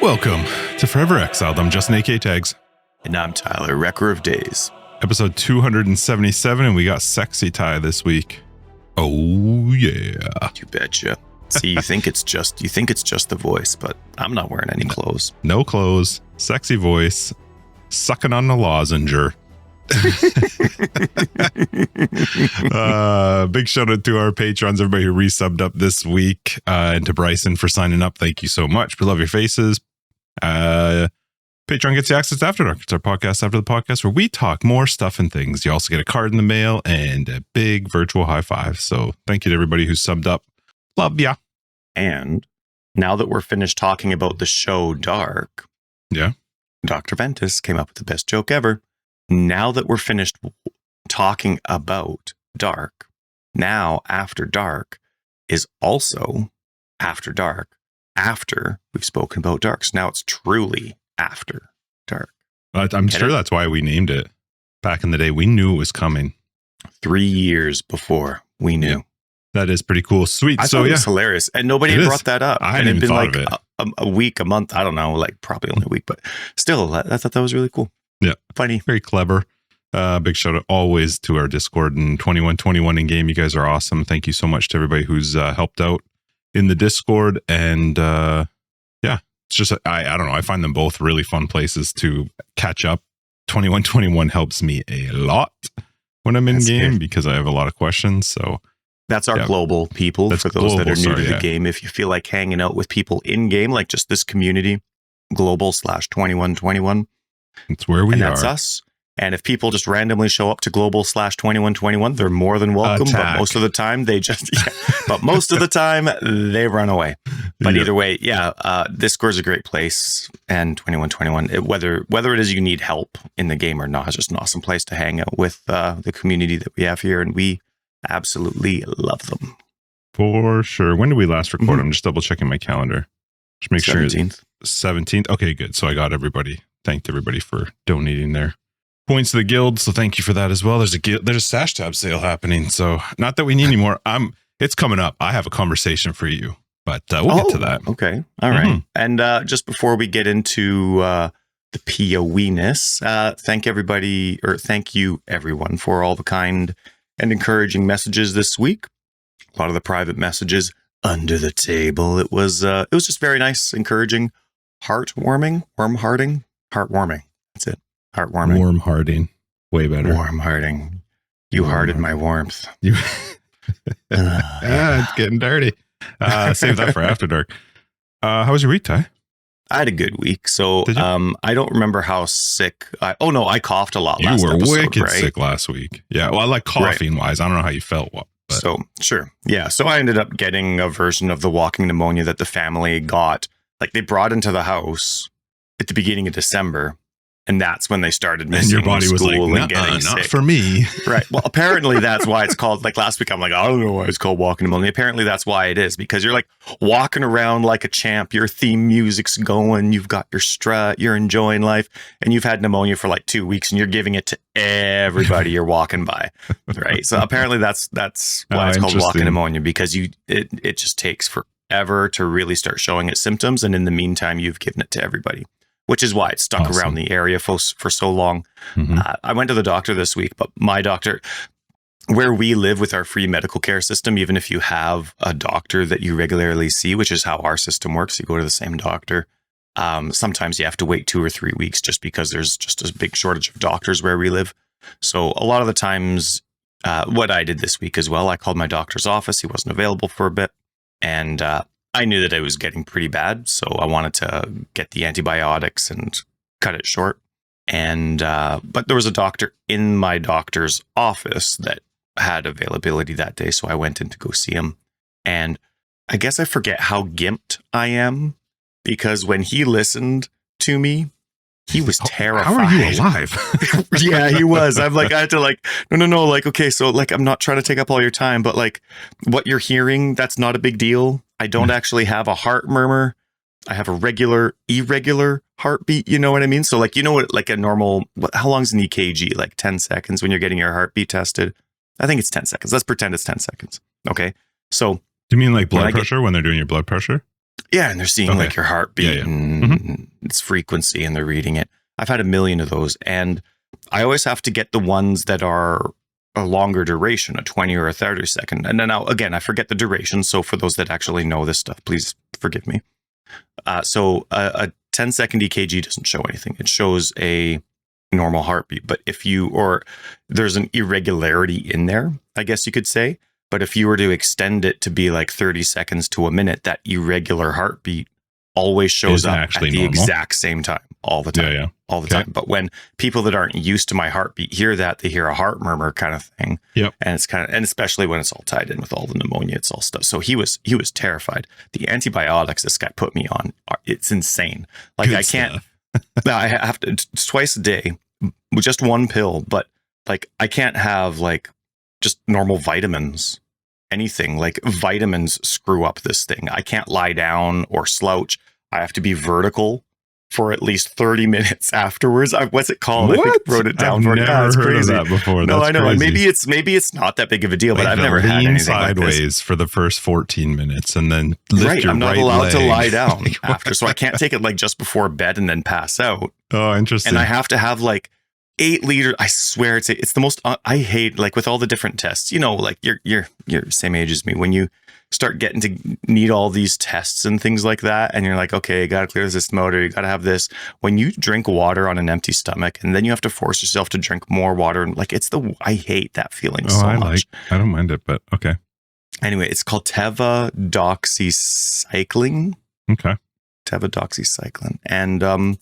Welcome to Forever Exiled. I'm Justin A.K. Tags. And I'm Tyler, Wrecker of Days. Episode 277, and we got Sexy Ty this week. Oh, yeah. You betcha. See, you think it's just the voice, but I'm not wearing any clothes. No clothes, sexy voice, sucking on the lozenger. Big shout out to our patrons, everybody who resubbed up this week, and to Bryson for signing up. Thank you so much. We love your faces. Patreon gets you access to After Dark. It's our podcast after the podcast where we talk more stuff and things. You also get a card in the mail and a big virtual high five. So thank you to everybody who subbed up. Love ya. And now that we're finished talking about the show Dark, yeah, Dr. Ventus came up with the best joke ever. Now that we're finished talking about Dark, now After Dark is also After Dark after we've spoken about Dark. So now it's truly After Dark. I'm sure that's why we named it. Back in the day, we knew it was coming. 3 years before we knew. Yeah. That is pretty cool. Sweet. I thought it was hilarious. And nobody had brought that up. I hadn't even thought of it. A week, a month, I don't know, like probably only a week, but still, I thought that was really cool. Yeah. Funny. Very clever. Big shout out always to our Discord and 2121 in game. You guys are awesome. Thank you so much to everybody who's helped out in the Discord. And yeah, it's just, I don't know. I find them both really fun places to catch up. 2121 helps me a lot when I'm in game because I have a lot of questions. So that's our global people. That's for those global, that are new to the game. If you feel like hanging out with people in game, like just this community, global/2121. It's where we are. That's us. And if people just randomly show up to global/2121, they're more than welcome. Attack. But most of the time they just, but most of the time they run away. But either way, Discord's a great place. And 2121, whether it is you need help in the game or not, it's just an awesome place to hang out with the community that we have here. And we absolutely love them. For sure. When did we last record? Mm-hmm. I'm just double checking my calendar. Just make 17th. Sure. 17th. Okay, good. So I got everybody. Thanked everybody for donating their points to the guild. So thank you for that as well. There's a Sash Tab sale happening. So not that we need any more. It's coming up. I have a conversation for you, but we'll get to that. Okay. All right. Mm-hmm. And just before we get into the POE-ness, thank you everyone for all the kind and encouraging messages this week. A lot of the private messages under the table. It was just very nice, encouraging, heartwarming. That's it. Heartwarming. Warm-hearting. Way better. Warm-hearting. You hearted my warmth. It's getting dirty. Save that for After Dark. How was your week, Ty? I had a good week. So I don't remember how sick. I coughed a lot last episode. You were wicked sick last week. Yeah. Well, I like coughing-wise. I don't know how you felt. But. So, sure. Yeah. So I ended up getting a version of the walking pneumonia that the family got. Like they brought into the house at the beginning of December. And that's when they started missing and your body was like, and getting sick. Not for me. Right. Well, apparently that's why it's called, like last week, I'm like, I don't know why it's called walking pneumonia. Apparently that's why it is, because you're like walking around like a champ. Your theme music's going. You've got your strut. You're enjoying life. And you've had pneumonia for like 2 weeks and you're giving it to everybody you're walking by. Right. So apparently that's why it's called walking pneumonia, because it just takes forever to really start showing its symptoms. And in the meantime, you've given it to everybody. Which is why it stuck around the area for so long. Mm-hmm. I went to the doctor this week, but my doctor, where we live with our free medical care system, even if you have a doctor that you regularly see, which is how our system works, you go to the same doctor. Sometimes you have to wait 2 or 3 weeks just because there's just a big shortage of doctors where we live. So a lot of the times, what I did this week as well, I called my doctor's office. He wasn't available for a bit. And I knew that it was getting pretty bad, so I wanted to get the antibiotics and cut it short. And but there was a doctor in my doctor's office that had availability that day, so I went in to go see him. And I guess I forget how gimped I am, because when he listened to me, he was terrified. How are you alive? Yeah, he was. I'm like, I had to like, no. Like, okay, so like, I'm not trying to take up all your time, but like what you're hearing, that's not a big deal. I don't actually have a heart murmur. I have a irregular heartbeat. You know what I mean? So like, you know what, like a normal, how long is an EKG? Like 10 seconds when you're getting your heartbeat tested. I think it's 10 seconds. Let's pretend it's 10 seconds. Okay. So do you mean like blood pressure when they're doing your blood pressure? Yeah. And they're seeing like your heartbeat and its frequency and they're reading it. I've had a million of those, and I always have to get the ones that are a longer duration, a 20 or a 30 second. And then now, again, I forget the duration. So for those that actually know this stuff, please forgive me. So a 10-second EKG doesn't show anything. It shows a normal heartbeat. But there's an irregularity in there, I guess you could say. But if you were to extend it to be like 30 seconds to a minute, that irregular heartbeat always shows up at the exact same time, all the time, all the time. But when people that aren't used to my heartbeat hear that, they hear a heart murmur kind of thing. Yep. And it's and especially when it's all tied in with all the pneumonia, it's all stuff. So he was terrified. The antibiotics this guy put me on, it's insane. Like I can't, I have to, it's twice a day with just one pill, but like I can't have like just normal vitamins. Anything like vitamins screw up this thing. I can't lie down or slouch. I have to be vertical for at least 30 minutes afterwards. What's it called? What? I think wrote it down. I've never heard of that before. No, That's I know. crazy. And maybe it's not that big of a deal, but I've never had anything sideways like this. For the first 14 minutes and then lift your I'm not right allowed leg. to lie down after. So I can't take it like just before bed and then pass out. Oh, interesting. And I have to have like 8 liters. I swear it's the most, I hate like with all the different tests, you know, like you're same age as me. When you start getting to need all these tests and things like that, and you're like, okay, you got to clear this motor, you got to have this. When you drink water on an empty stomach and then you have to force yourself to drink more water, and like I hate that feeling so much. I don't mind it, but okay. Anyway, it's called tevadoxycycline. Okay. Tevadoxycycline. And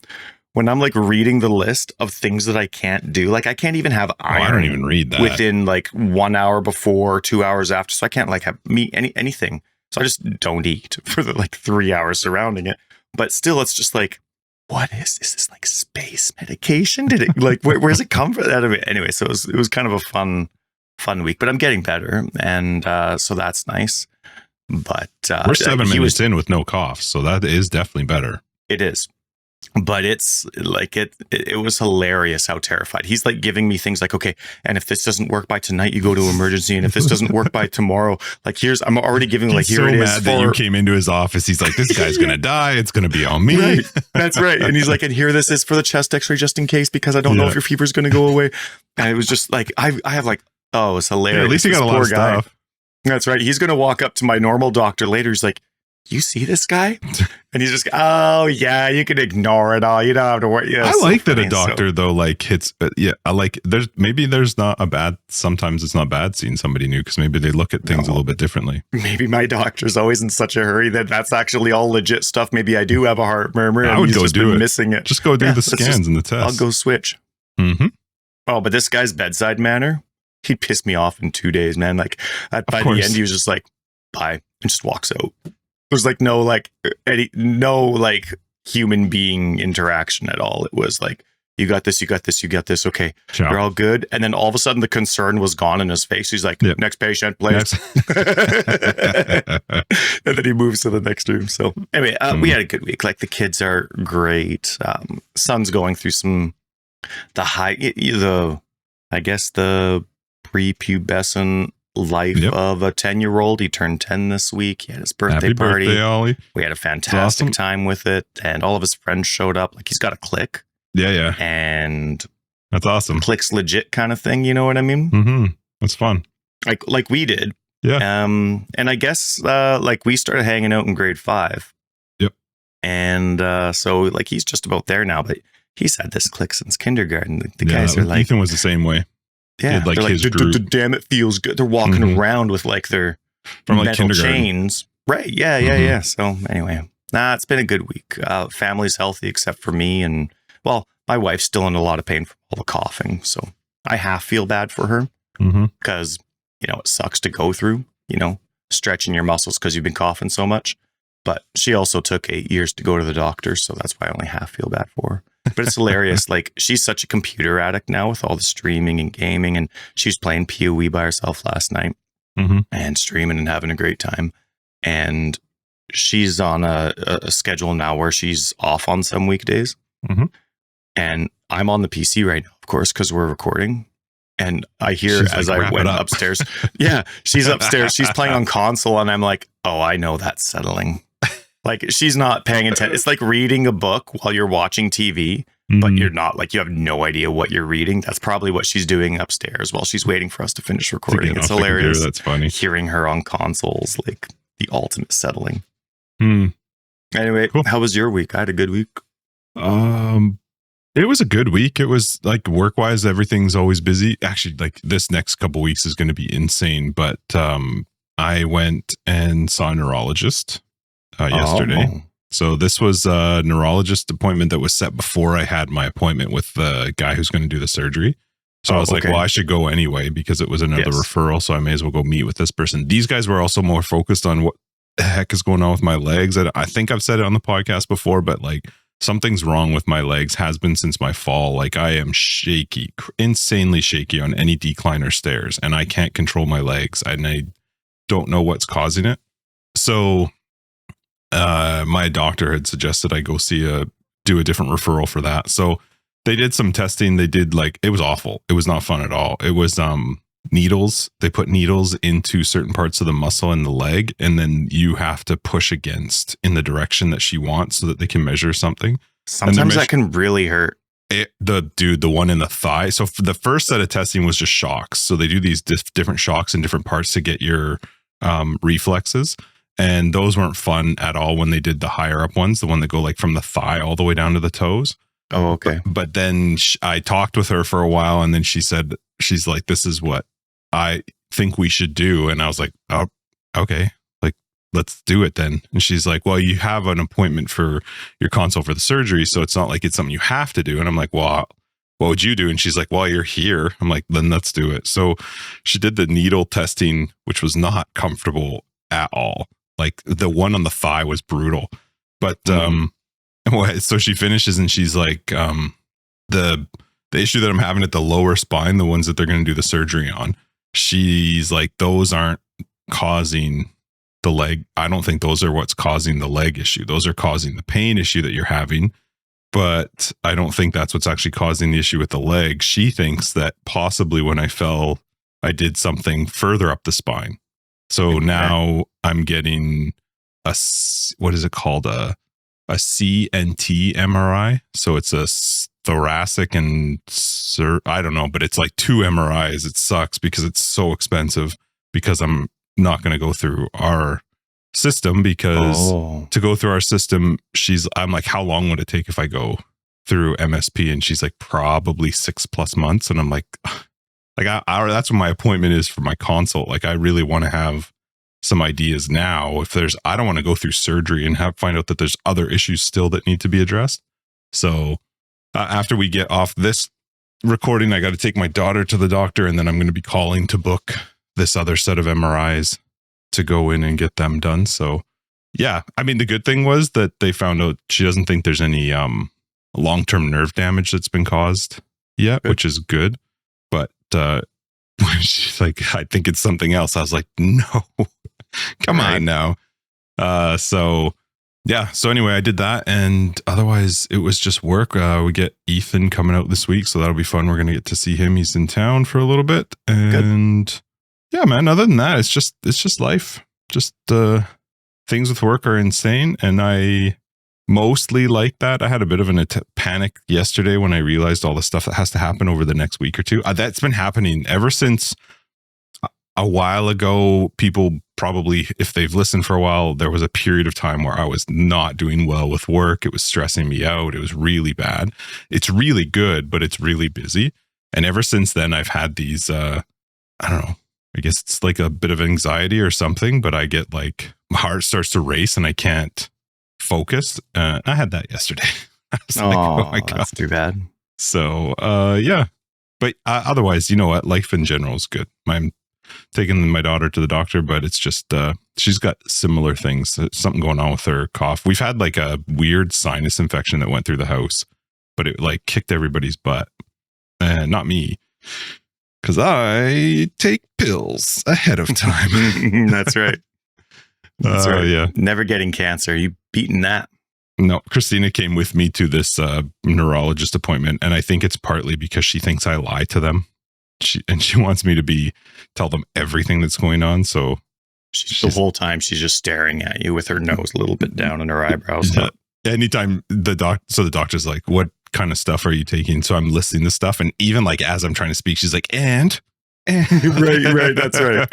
when I'm like reading the list of things that I can't do, like I can't even have iron. I don't even read that within like 1 hour before, 2 hours after. So I can't like have meat, anything. So I just don't eat for the like 3 hours surrounding it. But still, it's just like, what is this? Like space medication? Did it like where's it come from? Anyway, so it was kind of a fun week. But I'm getting better, and so that's nice. But we're 7 minutes in with no cough, so that is definitely better. It is. But it's like it was hilarious how terrified he's like giving me things like, okay, and if this doesn't work by tonight, you go to emergency, and if this doesn't work by tomorrow, like I'm already giving like here it is. Mad that you came into his office. He's like, this guy's gonna die. It's gonna be on me. Right. That's right. And he's like, and here this is for the chest X-ray just in case because I don't know if your fever's gonna go away. And it was just like I have like, oh, it's hilarious. At least you got a lot of stuff. That's right. He's gonna walk up to my normal doctor later. He's like, you see this guy? And he's just, oh yeah, you can ignore it all. You don't have to worry. Yeah, I like that a doctor though, like hits. I like there's not a bad. Sometimes it's not bad seeing somebody new because maybe they look at things a little bit differently. Maybe my doctor's always in such a hurry that that's actually all legit stuff. Maybe I do have a heart murmur. I would go do it. Missing it. Just go do the scans and the tests. I'll go switch. Mm-hmm. Oh, but this guy's bedside manner, he pissed me off in 2 days, man. Like by the end, he was just like, bye, and just walks out. There's like no human being interaction at all. It was like, you got this, you got this, you got this. Okay, ciao. You're all good. And then all of a sudden the concern was gone in his face. He's like, next patient, please. And then he moves to the next room. So anyway, we had a good week. Like the kids are great. Son's going through the prepubescent life of a 10-year-old. He turned 10 this week. He had his birthday party. Birthday, Ollie. We had a fantastic time with it, and all of his friends showed up. Like he's got a clique. Yeah. And that's awesome. Clique's legit kind of thing, you know what I mean? Mm-hmm. That's fun. Like we did. Yeah. And I guess like we started hanging out in grade 5. Yep. And so like he's just about there now, but he's had this clique since kindergarten. The guys are like, Ethan was the same way. Yeah, like they're his like, group. damn, it feels good. They're walking around with like their from like metal kindergarten chains. Right. Yeah. So anyway, it's been a good week. Family's healthy except for me. And well, my wife's still in a lot of pain from all the coughing. So I half feel bad for her because, it sucks to go through, stretching your muscles because you've been coughing so much. But she also took 8 years to go to the doctor. So that's why I only half feel bad for her. But it's hilarious. Like she's such a computer addict now with all the streaming and gaming, and she's playing PoE by herself last night and streaming and having a great time. And she's on a schedule now where she's off on some weekdays. And I'm on the PC right now, of course, because we're recording. And I hear as I went upstairs. Yeah, she's upstairs. She's playing on console, and I'm like, oh, I know that's settling. Like she's not paying attention. It's like reading a book while you're watching TV, but you're not like, you have no idea what you're reading. That's probably what she's doing upstairs while she's waiting for us to finish recording. It's hilarious. That's funny. Hearing her on consoles, like the ultimate settling. Anyway, cool. How was your week? I had a good week. It was a good week. It was like work-wise, everything's always busy. Actually, like this next couple weeks is going to be insane. But I went and saw a neurologist yesterday. Oh. So this was a neurologist appointment that was set before I had my appointment with the guy who's going to do the surgery. So I was like, well, I should go anyway because it was another referral. So I may as well go meet with this person. These guys were also more focused on what the heck is going on with my legs. I think I've said it on the podcast before, but like something's wrong with my legs, has been since my fall. Like I am shaky, insanely shaky on any decline or stairs, and I can't control my legs, and I don't know what's causing it. So my doctor had suggested I go do a different referral for that. So they did some testing. They did it was awful. It was not fun at all. It was needles. They put needles into certain parts of the muscle in the leg, and then you have to push against in the direction that she wants so that they can measure something. Sometimes that can really hurt. The one in the thigh. So for the first set of testing was just shocks. So they do these different shocks in different parts to get your reflexes. And those weren't fun at all when they did the higher up ones, the one that go like from the thigh all the way down to the toes. Oh, okay. But then I talked with her for a while, and then she's like, this is what I think we should do. And I was like, oh, okay, like, let's do it then. And she's like, well, you have an appointment for your consult for the surgery, so it's not like it's something you have to do. And I'm like, well, what would you do? And she's like, well, you're here. I'm like, then let's do it. So she did the needle testing, which was not comfortable at all. Like the one on the thigh was brutal. But so she finishes and she's like, the issue that I'm having at the lower spine, the ones that they're going to do the surgery on, she's like, those aren't causing the leg. I don't think those are what's causing the leg issue. Those are causing the pain issue that you're having. But I don't think that's what's actually causing the issue with the leg. She thinks that possibly when I fell, I did something further up the spine. So now I'm getting what is it called? A CNT MRI. So it's a thoracic and I don't know, but it's like 2 MRIs. It sucks because it's so expensive, because I'm not going to go through our system, because to go through our system, I'm like, how long would it take if I go through MSP? And she's like, probably 6+ months. And I'm like that's what my appointment is for my consult. Like I really want to have some ideas now. I don't want to go through surgery and find out that there's other issues still that need to be addressed. So after we get off this recording, I got to take my daughter to the doctor, and then I'm going to be calling to book this other set of MRIs to go in and get them done. So yeah, I mean, the good thing was that they found out she doesn't think there's any long-term nerve damage that's been caused yet, which is good. But she's like, I think it's something else. I was like, no, come on now. So yeah. So anyway, I did that, and otherwise it was just work. We get Ethan coming out this week, so that'll be fun. We're going to get to see him. He's in town for a little bit, and yeah, man, other than that, it's just life. Just things with work are insane, and I mostly like that. I had a bit of a panic yesterday when I realized all the stuff that has to happen over the next week or two. That's been happening ever since a while ago. People probably, if they've listened for a while, there was a period of time where I was not doing well with work. It was stressing me out. It was really bad. It's really good, but it's really busy. And ever since then, I've had these, I don't know, I guess it's like a bit of anxiety or something, but I get like, my heart starts to race and I can't focus. I had that yesterday. I was like, oh my God, that's too bad. So yeah, but otherwise, you know what, life in general is good. I'm taking my daughter to the doctor, but it's just she's got similar things. Something going on with her cough. We've had like a weird sinus infection that went through the house, but it like kicked everybody's butt, and not me, because I take pills ahead of time. That's right. That's right. Yeah. Never getting cancer. You beaten that. No, Christina came with me to this neurologist appointment, and I think it's partly because she thinks I lie to them. She wants me to tell them everything that's going on. So The whole time she's just staring at you with her nose a little bit down and her eyebrows up. Anytime the doctor's like, what kind of stuff are you taking? So I'm listing the stuff. And even like, as I'm trying to speak, she's like, and. right. That's right.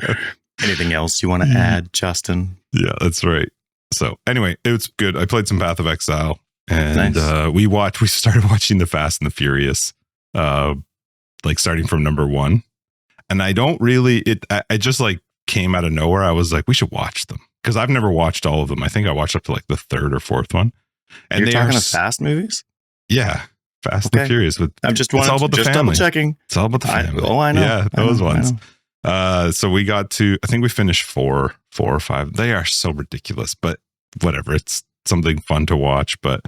Anything else you want to add, Justin? Yeah, that's right. So anyway, it was good. I played some Path of Exile, and nice. We started watching the Fast and the Furious, like starting from number 1. And I don't really, I just like came out of nowhere. I was like, we should watch them, because I've never watched all of them. I think I watched up to like the 3rd or 4th one. And you're talking of Fast movies? Yeah. Fast and Furious. I'm just double checking. It's all about the family. I know. Yeah, those ones. So we got to, I think we finished 4 or 5. They are so ridiculous, but whatever. It's something fun to watch, but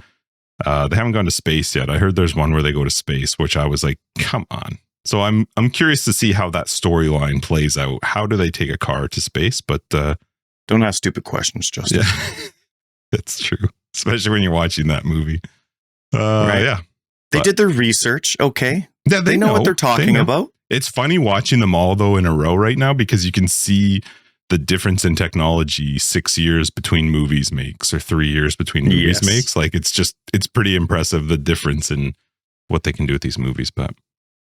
they haven't gone to space yet. I heard there's one where they go to space, which I was like, come on. So I'm curious to see how that storyline plays out. How do they take a car to space? But don't ask stupid questions, Justin. Yeah, that's true. Especially when you're watching that movie. Right. Yeah. They did their research. Okay. Yeah, they know what they're talking about. It's funny watching them all though in a row right now, because you can see the difference in technology 6 years between movies makes, or 3 years between movies makes. Like it's pretty impressive, the difference in what they can do with these movies. But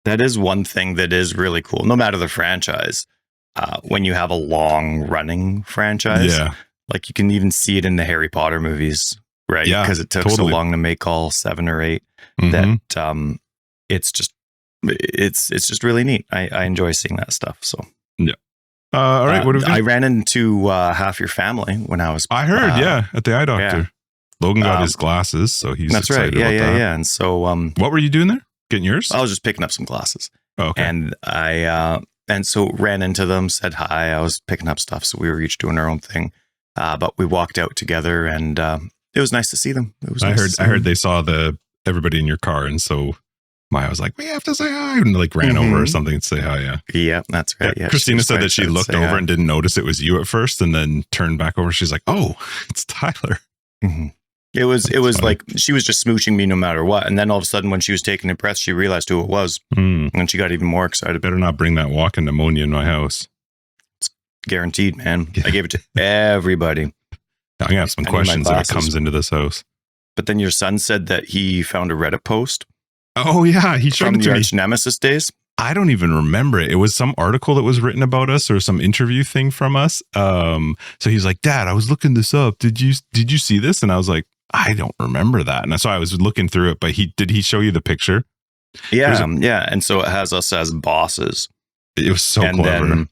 that is one thing that is really cool, no matter the franchise. When you have a long running franchise, like you can even see it in the Harry Potter movies, right? Yeah, because it took so long to make all 7 or 8 that it's just really neat. I enjoy seeing that stuff. So yeah. All right. What have I ran into half your family when I was. I heard, at the eye doctor. Yeah. Logan got his glasses, so he's that's excited right. about that. Yeah. And so, what were you doing there? Getting yours? I was just picking up some glasses. Oh, okay. And and so ran into them, said hi. I was picking up stuff, so we were each doing our own thing. But we walked out together, and it was nice to see them. It was. I heard they saw everybody in your car, and so Maya was like, "We have to say hi," and like ran over or something to say hi. Yeah, that's right. Yeah, Christina said that she looked over and didn't notice it was you at first, and then turned back over. She's like, "Oh, it's Tyler." Mm-hmm. It was funny. Like she was just smooching me no matter what, and then all of a sudden, when she was taking a breath, she realized who it was, and she got even more excited. Better not bring that walking pneumonia in my house. It's guaranteed, man. I gave it to everybody. I'm gonna have some questions if it comes into this house. But then your son said that he found a Reddit post. Oh yeah, he showed it to me. Arch Nemesis days. I don't even remember it. It was some article that was written about us, or some interview thing from us. So he's like, "Dad, I was looking this up. Did you see this?" And I was like, "I don't remember that." And so I was looking through it, but did he show you the picture? Yeah, yeah. And so it has us as bosses. It was so clever. Then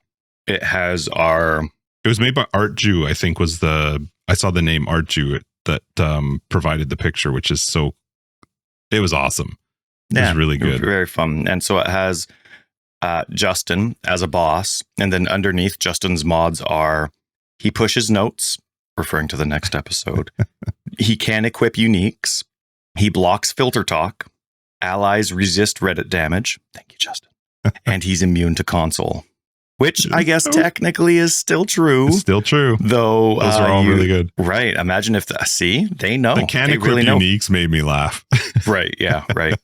it has our. It was made by Art Jew, I think was I saw the name Art Jew that provided the picture, which is so. It was awesome. It was really good. Very fun. And so it has Justin as a boss. And then underneath Justin's mods are, he pushes notes, referring to the next episode. He can equip uniques. He blocks filter talk. Allies resist Reddit damage. Thank you, Justin. And he's immune to console. Which I guess technically is still true. It's still true. Though those are all really good. Right. Imagine if they know. The can equip really uniques made me laugh. Right. Yeah. Right.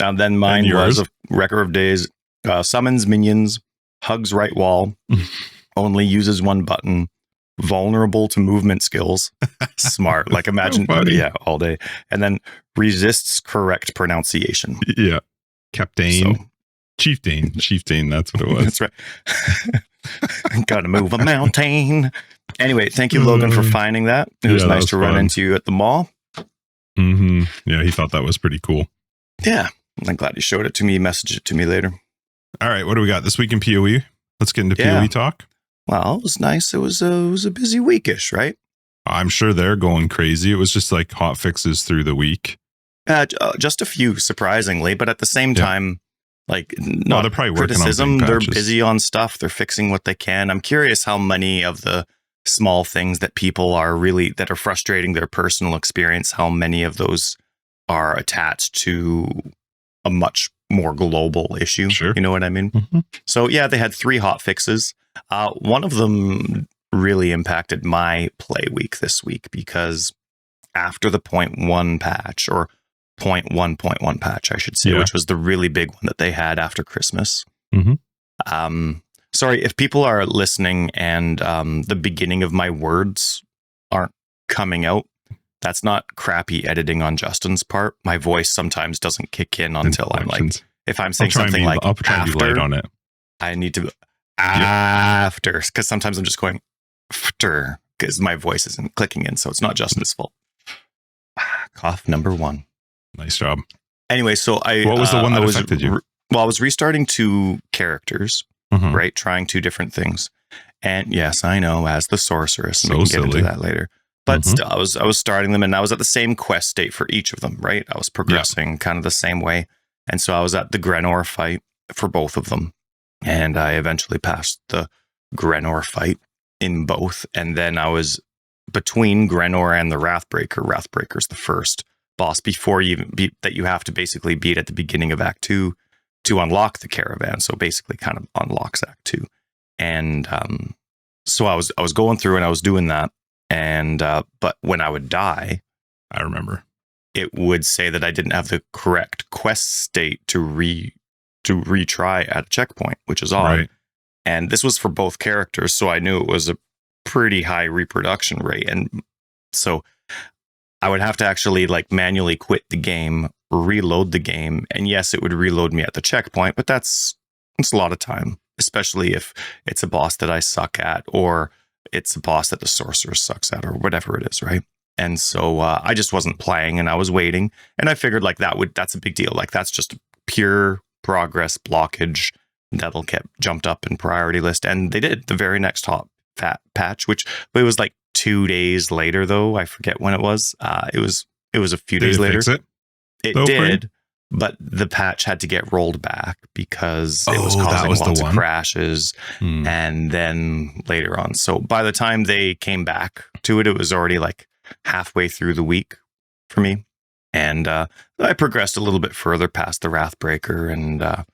And then mine was a record of days. Summons minions, hugs right wall, only uses one button, vulnerable to movement skills. Smart. Like imagine, all day. And then resists correct pronunciation. Yeah. Captain. Chieftain, that's what it was. That's right. Gotta move a mountain. Anyway, thank you, Logan, for finding that. It was nice to run into you at the mall. Mm-hmm. Yeah, he thought that was pretty cool. Yeah, I'm glad he showed it to me. He messaged it to me later. All right, what do we got this week in PoE? Let's get into PoE talk. Well, it was nice. It was a busy weekish, right? I'm sure they're going crazy. It was just like hot fixes through the week. Just a few, surprisingly, but at the same time, like, no, they're probably working criticism. On big they're patches. busy on stuff. They're fixing what they can. I'm curious how many of the small things that people are that are frustrating their personal experience, how many of those are attached to a much more global issue. Sure. You know what I mean? Mm-hmm. So yeah, they had 3 hot fixes. One of them really impacted my play week this week, because after the 0.1 patch, or 0.1.1 patch, I should say, which was the really big one that they had after Christmas. Mm-hmm. Sorry, if people are listening and the beginning of my words aren't coming out, that's not crappy editing on Justin's part. My voice sometimes doesn't kick in until I'm like, if I'm saying something like I'll try and be light on it. I need to after, because sometimes I'm just going after because my voice isn't clicking in, so it's not Justin's fault. Cough number 1. Nice job. Anyway, so what was the one that affected you? Well, I was restarting 2 characters, right? Trying 2 different things. And yes, I know, as the sorceress, and we can get into that later. But still, I was starting them, and I was at the same quest state for each of them, right? I was progressing kind of the same way. And so I was at the Grenor fight for both of them. And I eventually passed the Grenor fight in both. And then I was between Grenor and the Wrathbreaker. Wrathbreaker's the first boss before you beat, that you have to basically beat at the beginning of Act 2 to unlock the caravan. So basically kind of unlocks Act 2. And so I was going through and I was doing that. And but when I would die, I remember, it would say that I didn't have the correct quest state to retry at a checkpoint, which is odd. Right. And this was for both characters, so I knew it was a pretty high reproduction rate. And so I would have to actually like manually quit the game, reload the game, and yes, it would reload me at the checkpoint, but it's a lot of time, especially if it's a boss that I suck at, or it's a boss that the sorcerer sucks at, or whatever it is, right? And so I just wasn't playing, and I was waiting, and I figured like that's a big deal. Like that's just pure progress blockage that'll get jumped up in priority list. And they did the very next patch, which it was like 2 days later, though. I forget when it was. It was a few days later. Fix it? It did, but the patch had to get rolled back because it was causing lots of crashes. And then later on, so by the time they came back to it, it was already like halfway through the week for me. And I progressed a little bit further past the Wrathbreaker and a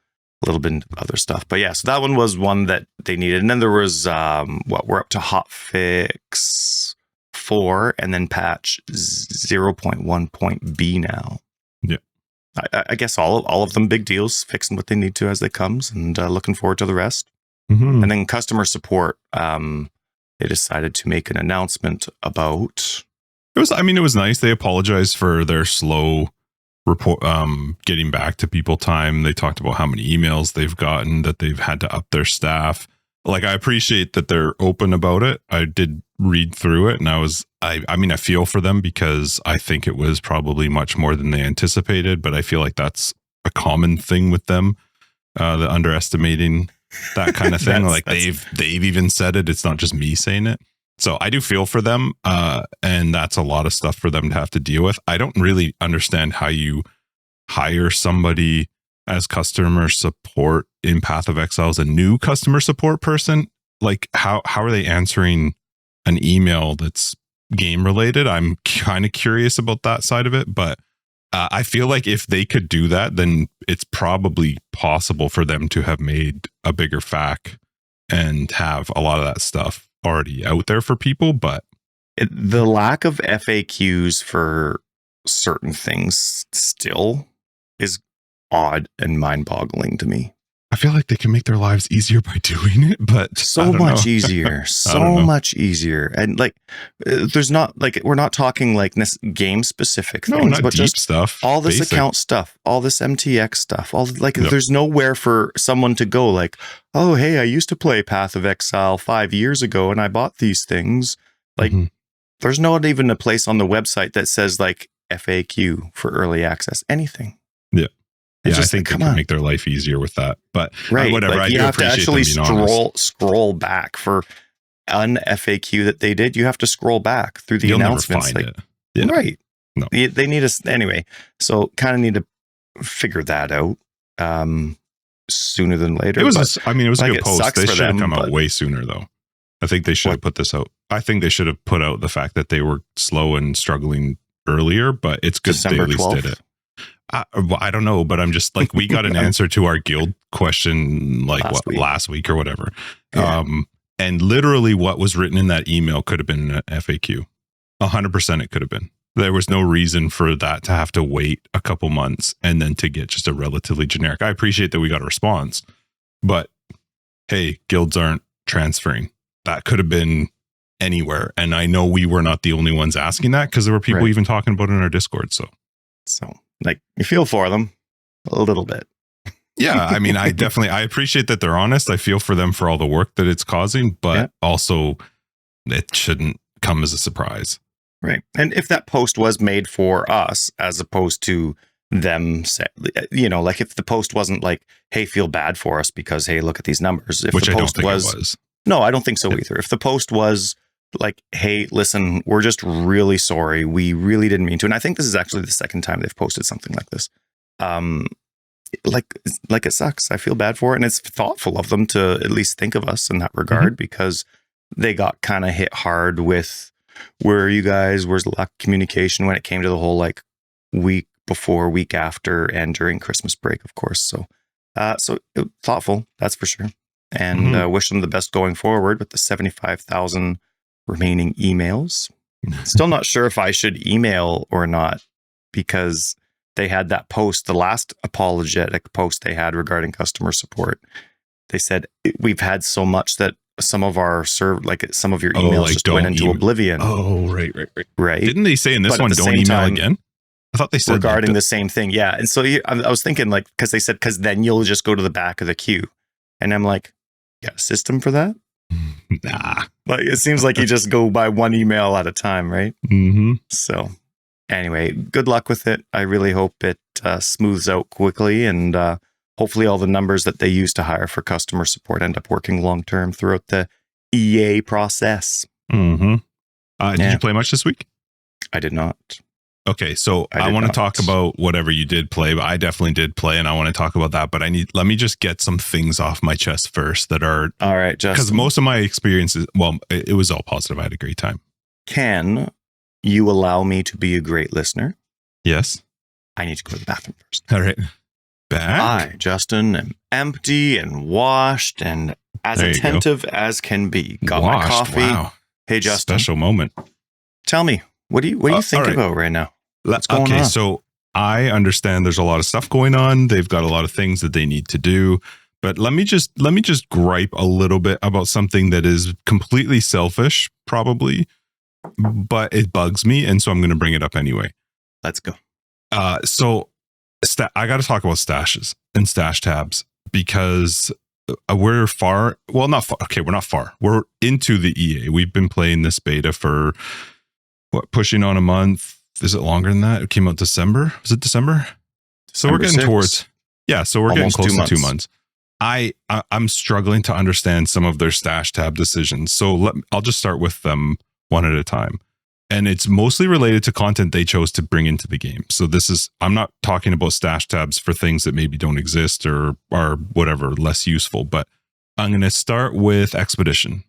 little bit of other stuff. But yeah, so that one was one that they needed. And then there was, we're up to hotfix 4 and then patch 0.1.b now. Yeah. I guess all of them big deals, fixing what they need to as they comes, and looking forward to the rest. And then customer support, they decided to make an announcement about... It was nice. They apologized for their slow report, getting back to people time. They talked about how many emails they've gotten, that they've had to up their staff. Like, I appreciate that they're open about it. I did read through it, and I feel for them, because I think it was probably much more than they anticipated, but I feel like that's a common thing with them, the underestimating that kind of thing. Like they've even said it. It's not just me saying it. So I do feel for them, and that's a lot of stuff for them to have to deal with. I don't really understand how you hire somebody as customer support in Path of Exile as a new customer support person. Like, how are they answering an email that's game related? I'm kind of curious about that side of it, but I feel like if they could do that, then it's probably possible for them to have made a bigger FAQ and have a lot of that stuff already out there for people. But the lack of FAQs for certain things still is odd and mind-boggling to me. I feel like they can make their lives easier by doing it, but so much easier, so much easier. And like, there's not like, we're not talking like game specific things, not but deep just stuff, all this basic account stuff, all this MTX stuff, all like, there's nowhere for someone to go like, oh, hey, I used to play Path of Exile 5 years ago and I bought these things. Like, there's not even a place on the website that says like FAQ for early access, anything. Yeah. Yeah, I think they can make their life easier with that. But whatever. Like, you have to actually scroll back for an FAQ that they did. You have to scroll back through the announcements. Never find it. Yeah. Right. No. They need us anyway. So kind of need to figure that out sooner than later. It was a good post. They should have come out way sooner, though. I think they should have put this out. I think they should have put out the fact that they were slow and struggling earlier, but it's good they at least 12th? Did it. I don't know, but I'm just like, we got an answer to our guild question like last week or whatever. Yeah. And literally what was written in that email could have been an FAQ. 100% it could have been. There was no reason for that to have to wait a couple months and then to get just a relatively generic. I appreciate that we got a response, but hey, guilds aren't transferring. That could have been anywhere. And I know we were not the only ones asking that because there were people even talking about it in our Discord. So like, you feel for them a little bit. Yeah, I mean, I appreciate that they're honest. I feel for them for all the work that it's causing, but also it shouldn't come as a surprise. Right. And if that post was made for us, as opposed to them, like if the post wasn't like, hey, feel bad for us because, hey, look at these numbers. If Which the I post don't think it was. No, I don't think so either. If the post was like, hey, listen, we're just really sorry. We really didn't mean to. And I think this is actually the second time they've posted something like this. Like it sucks. I feel bad for it. And it's thoughtful of them to at least think of us in that regard, because they got kind of hit hard with, where are you guys? Where's the lack of communication when it came to the whole like week before, week after, and during Christmas break, of course. So thoughtful, that's for sure. And wish them the best going forward with the 75,000 remaining emails. Still not sure if I should email or not, because they had that post, the last apologetic post they had regarding customer support. They said, we've had so much that some of our some of your emails just went into oblivion. Oh, right. Didn't they say in this one, don't email again? I thought they said regarding the same thing. Yeah. And so I was thinking, like, because they said, because then you'll just go to the back of the queue. And I'm like, you got a system for that? Nah. Like, it seems like you just go by one email at a time, right? Mm-hmm. So anyway, good luck with it. I really hope it smooths out quickly, and hopefully all the numbers that they use to hire for customer support end up working long-term throughout the EA process. Mm-hmm. Did you play much this week? I did not. Okay, so I want to talk about whatever you did play, but I definitely did play, and I want to talk about that. But let me just get some things off my chest first that are all right. Because most of my experiences, well, it was all positive. I had a great time. Can you allow me to be a great listener? Yes. I need to go to the bathroom first. All right. Back. I, Justin, am empty and washed and as attentive as can be. Got my coffee. Wow. Hey, Justin. Special moment. Tell me, what do you think about right now? What's going on? So I understand there's a lot of stuff going on. They've got a lot of things that they need to do. But let me just gripe a little bit about something that is completely selfish, probably, but it bugs me, and so I'm going to bring it up anyway. Let's go. So I got to talk about stashes and stash tabs, because we're far. Well, not far. Okay, we're not far. We're into the EA. We've been playing this beta for pushing on a month. Is it longer than that? It came out December. Was it December? So we're getting towards. Yeah, so we're getting close to 2 months. I'm struggling to understand some of their stash tab decisions. So I'll just start with them one at a time. And it's mostly related to content they chose to bring into the game. So I'm not talking about stash tabs for things that maybe don't exist or are whatever, less useful. But I'm going to start with Expedition.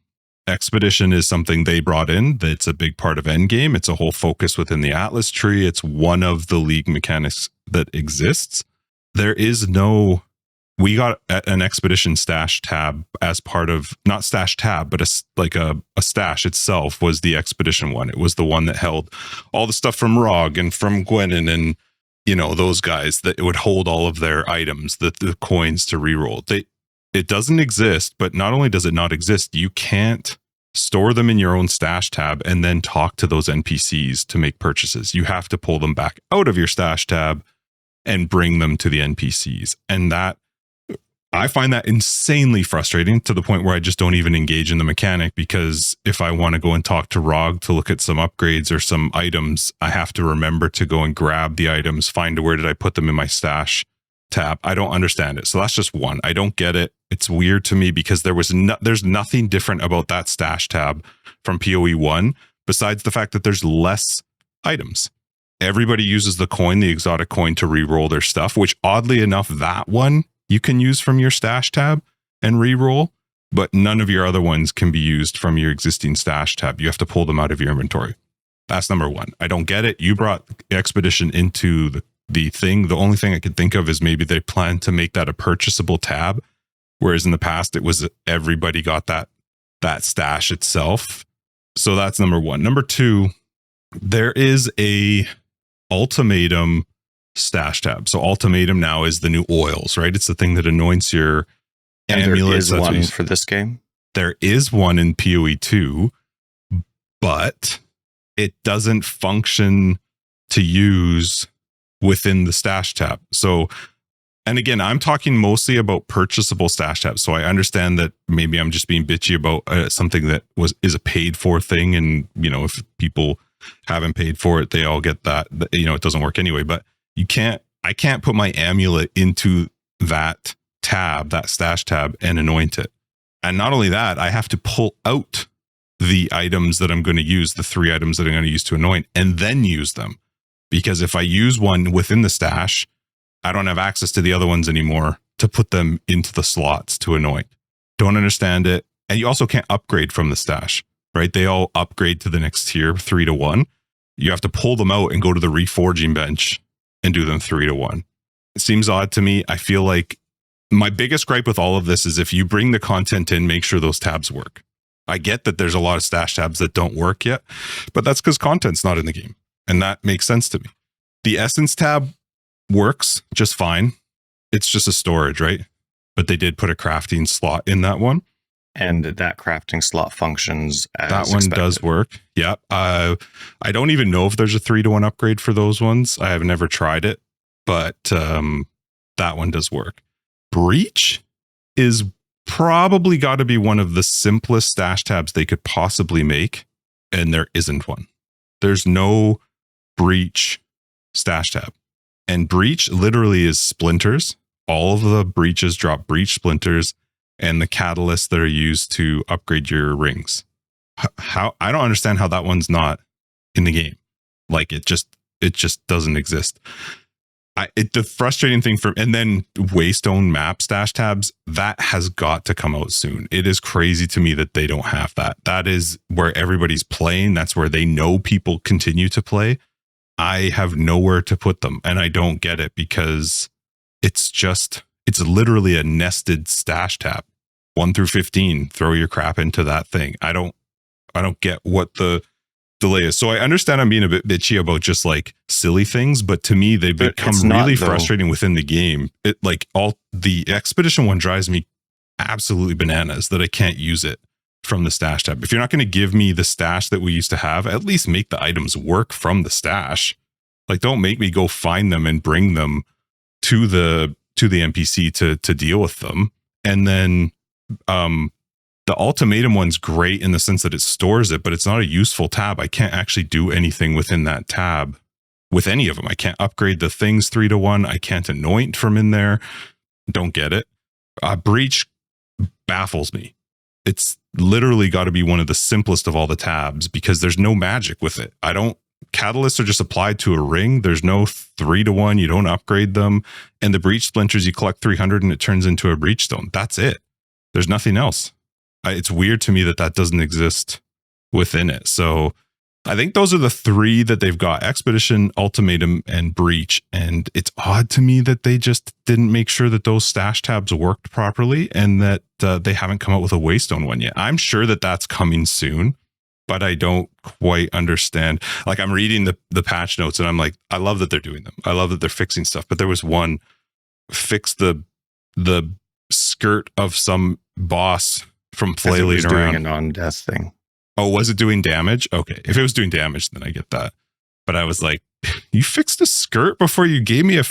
Expedition is something they brought in that's a big part of Endgame. It's a whole focus within the Atlas tree. It's one of the league mechanics that exists. There is we got an Expedition stash tab as part of, not stash tab, but a stash itself was the Expedition one. It was the one that held all the stuff from Rog and from Gwenin and, those guys, that it would hold all of their items, the coins to reroll. It doesn't exist, but not only does it not exist, you can't store them in your own stash tab and then talk to those NPCs to make purchases. You have to pull them back out of your stash tab and bring them to the NPCs. And I find that insanely frustrating, to the point where I just don't even engage in the mechanic, because if I want to go and talk to Rog to look at some upgrades or some items, I have to remember to go and grab the items, find where did I put them in my stash tab. I don't understand it. So that's just one. I don't get it. It's weird to me, because there's nothing different about that stash tab from PoE 1 besides the fact that there's less items. Everybody uses the exotic coin to re-roll their stuff, which oddly enough, that one you can use from your stash tab and re-roll, but none of your other ones can be used from your existing stash tab. You have to pull them out of your inventory. That's number one. I don't get it. You brought Expedition into the thing. The only thing I could think of is maybe they plan to make that a purchasable tab, whereas in the past it was everybody got that stash itself. So that's number one. Number two, there is a ultimatum stash tab. So ultimatum now is the new oils, right? It's the thing that anoints your And amulets. there is one for this game? There is one in PoE 2, but it doesn't function to use within the stash tab. So, and again, I'm talking mostly about purchasable stash tabs. So I understand that maybe I'm just being bitchy about something that is a paid for thing. And, you know, if people haven't paid for it, they all get that, you know, it doesn't work anyway. But I can't put my amulet into that tab, that stash tab, and anoint it. And not only that, I have to pull out the items that I'm going to use, the 3 items that I'm going to use to anoint, and then use them. Because if I use one within the stash, I don't have access to the other ones anymore to put them into the slots to anoint. Don't understand it. And you also can't upgrade from the stash, right? They all upgrade to the next tier 3-1. You have to pull them out and go to the reforging bench and do them 3-1. It seems odd to me. I feel like my biggest gripe with all of this is if you bring the content in, make sure those tabs work. I get that there's a lot of stash tabs that don't work yet, but that's because content's not in the game. And that makes sense to me. The Essence tab works just fine. It's just a storage, right? But they did put a crafting slot in that one. And that crafting slot functions as that one expected. Does work. Yeah. I don't even know if there's a 3-1 upgrade for those ones. I have never tried it, but that one does work. Breach is probably got to be one of the simplest stash tabs they could possibly make, and there isn't one. There's no breach stash tab. And breach literally is splinters. All of the breaches drop breach splinters and the catalysts that are used to upgrade your rings. How I don't understand how that one's not in the game. Like it just doesn't exist. The frustrating thing and then Waystone map stash tabs, that has got to come out soon. It is crazy to me that they don't have that. That is where everybody's playing. That's where they know people continue to play. I have nowhere to put them, and I don't get it because it's literally a nested stash tab. 1 through 15, throw your crap into that thing. I don't get what the delay is. So I understand I'm being a bit bitchy about just like silly things, but to me they've become really frustrating within the game. It like all the expedition one drives me absolutely bananas that I can't use it from the stash tab. If you're not going to give me the stash that we used to have, at least make the items work from the stash. Like don't make me go find them and bring them to the NPC to deal with them. And then the ultimatum one's great in the sense that it stores it, but it's not a useful tab. I can't actually do anything within that tab with any of them. I can't upgrade the things 3-1. I can't anoint from in there. Don't get it. Breach baffles me. It's literally got to be one of the simplest of all the tabs because there's no magic with it. Catalysts are just applied to a ring. There's no 3-1. You don't upgrade them. And the breach splinters, you collect 300 and it turns into a breach stone. That's it. There's nothing else. It's weird to me that doesn't exist within it. So I think those are the 3 that they've got: Expedition, Ultimatum, and Breach. And it's odd to me that they just didn't make sure that those stash tabs worked properly and that they haven't come out with a Waystone one yet. I'm sure that that's coming soon, but I don't quite understand. Like I'm reading the patch notes and I'm like, I love that they're doing them. I love that they're fixing stuff. But there was one, fix the skirt of some boss from flailing around. Doing a non-death thing. Oh, was it doing damage? Okay. If it was doing damage, then I get that. But I was like, you fixed a skirt before you gave me a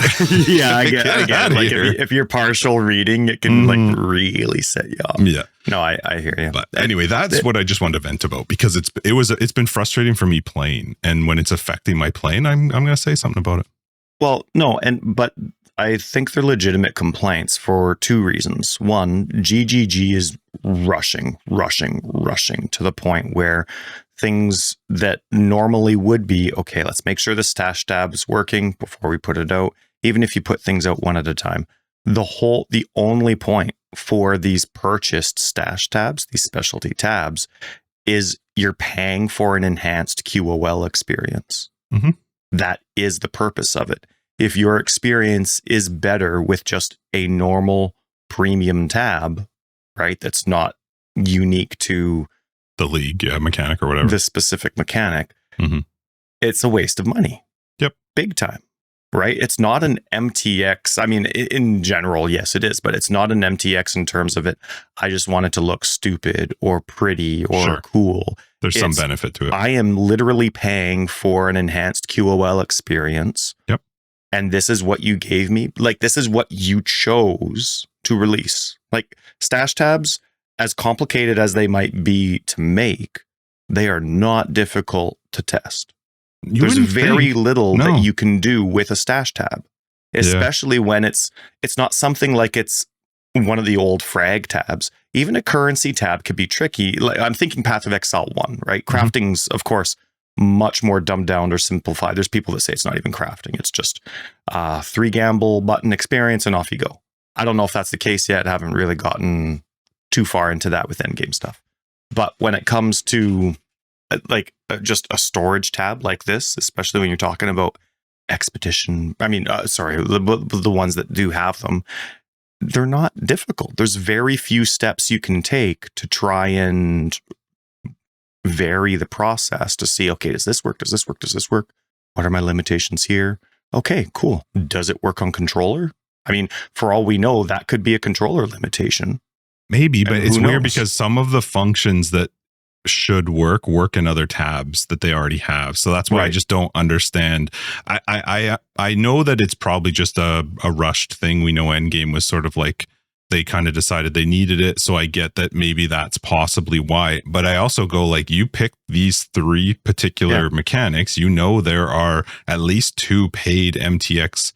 yeah, I get it. Like if you're partial reading, it can like really set you off. Yeah. No, I hear you. But anyway, that's what I just wanted to vent about because it's been frustrating for me playing. And when it's affecting my playing, I'm going to say something about it. Well, no, but I think they're legitimate complaints for 2 reasons. One, GGG is rushing to the point where things that normally would be, okay, let's make sure the stash tab is working before we put it out. Even if you put things out one at a time, the only point for these purchased stash tabs, these specialty tabs, is you're paying for an enhanced QOL experience. Mm-hmm. That is the purpose of it. If your experience is better with just a normal premium tab, right, that's not unique to the league, mechanic or whatever, the specific mechanic, it's a waste of money. Yep. Big time. right? It's not an MTX. I mean, in general, yes, it is, but it's not an MTX in terms of it. I just want it to look stupid or pretty or Sure. cool. There's some benefit to it. I am literally paying for an enhanced QOL experience. Yep. And this is what you gave me. Like, this is what you chose to release. Like, stash tabs, as complicated as they might be to make, they are not difficult to test. There's very little that you can do with a stash tab, especially when it's not something like it's one of the old frag tabs. Even a currency tab could be tricky. Like, I'm thinking Path of Exile 1, right? Crafting's, of course, much more dumbed down or simplified. There's people that say it's not even crafting. It's just 3 gamble button experience and off you go. I don't know if that's the case yet. I haven't really gotten too far into that with endgame stuff. But when it comes to just a storage tab like this, especially when you're talking about expedition, the ones that do have them, they're not difficult. There's very few steps you can take to try and vary the process to see, okay, does this work? Does this work? Does this work? What are my limitations here? Okay, cool. Does it work on controller? I mean, for all we know, that could be a controller limitation. Maybe, but it's weird because some of the functions that should work in other tabs that they already have. So that's why I just don't understand. I know that it's probably just a rushed thing. We know Endgame was sort of like they kind of decided they needed it. So I get that maybe that's possibly why. But I also go like, you picked these 3 particular mechanics. You know, there are at least 2 paid MTX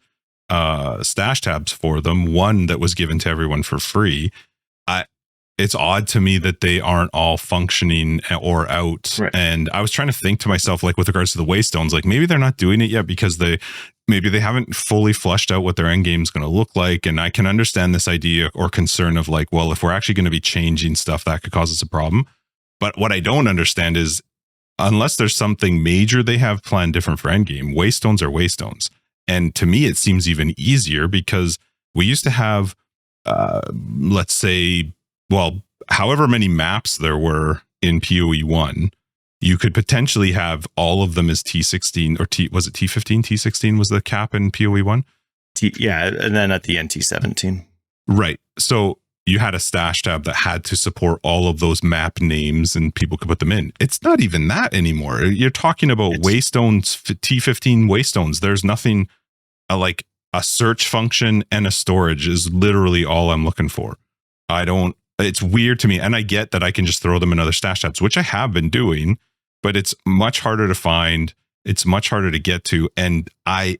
stash tabs for them. One that was given to everyone for free. It's odd to me that they aren't all functioning or out. Right. And I was trying to think to myself, like with regards to the Waystones, like maybe they're not doing it yet because maybe they haven't fully fleshed out what their end game is going to look like. And I can understand this idea or concern of like, well, if we're actually going to be changing stuff, that could cause us a problem. But what I don't understand is unless there's something major they have planned different for endgame, Waystones are Waystones. And to me, it seems even easier because we used to have, let's say, well, however many maps there were in PoE 1, you could potentially have all of them as T16 or was it T15? T16 was the cap in PoE 1? And then at the end T17. Right. So you had a stash tab that had to support all of those map names and people could put them in. It's not even that anymore. You're talking about Waystones, T15 Waystones. There's nothing like a search function and a storage is literally all I'm looking for. It's weird to me. And I get that I can just throw them in other stash tabs, which I have been doing, but it's much harder to find. It's much harder to get to. And I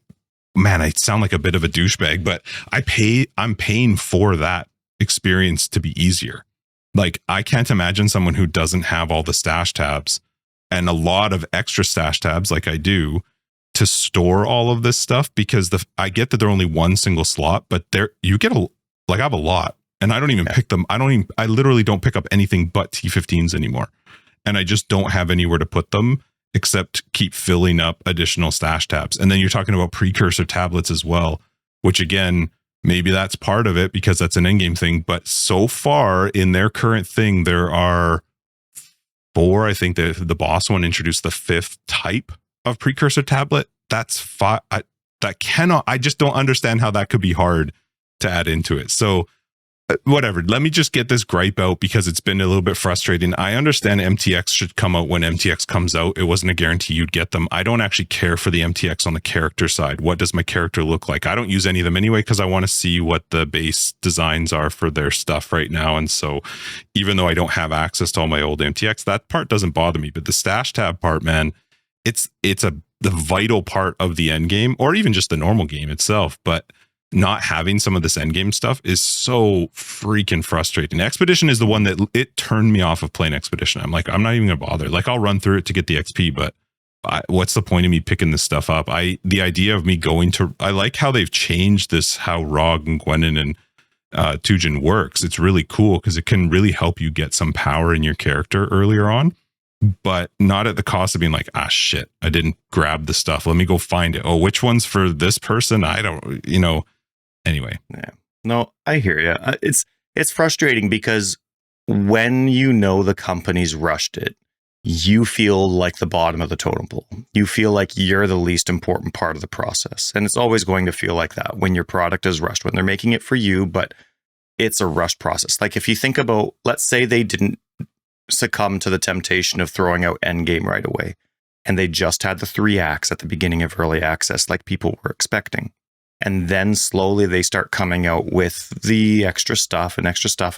sound like a bit of a douchebag, but I'm paying for that experience to be easier. Like I can't imagine someone who doesn't have all the stash tabs and a lot of extra stash tabs like I do to store all of this stuff because I get that they're only one single slot, but I have a lot. And I don't even pick them. I literally don't pick up anything but T15s anymore. And I just don't have anywhere to put them except keep filling up additional stash tabs. And then you're talking about precursor tablets as well, which again, maybe that's part of it because that's an endgame thing. But so far in their current thing, there are 4. I think the boss one introduced the 5th type of precursor tablet. That's 5. I just don't understand how that could be hard to add into it. So whatever, let me just get this gripe out because it's been a little bit frustrating. I understand MTX should come out when MTX comes out. It wasn't a guarantee you'd get them. I don't actually care for the MTX on the character side. What does my character look like? I don't use any of them anyway because I want to see what the base designs are for their stuff right now. And so even though I don't have access to all my old MTX, that part doesn't bother me. But the stash tab part, man, it's the vital part of the end game or even just the normal game itself. But not having some of this endgame stuff is so freaking frustrating. Expedition is the one that it turned me off of playing Expedition. I'm like, I'm not even gonna bother. Like I'll run through it to get the XP, but what's the point of me picking this stuff up? The idea of me I like how they've changed this, how Rog and Gwenin and Tujin works. It's really cool because it can really help you get some power in your character earlier on, but not at the cost of being like, shit, I didn't grab the stuff. Let me go find it. Oh, which one's for this person? I don't, Anyway. Yeah. No, I hear you. It's frustrating because when the companies rushed it, you feel like the bottom of the totem pole. You feel like you're the least important part of the process. And it's always going to feel like that when your product is rushed, when they're making it for you, but it's a rushed process. Like if you think about, let's say they didn't succumb to the temptation of throwing out endgame right away, and they just had the 3 acts at the beginning of early access like people were expecting. And then slowly they start coming out with the extra stuff. And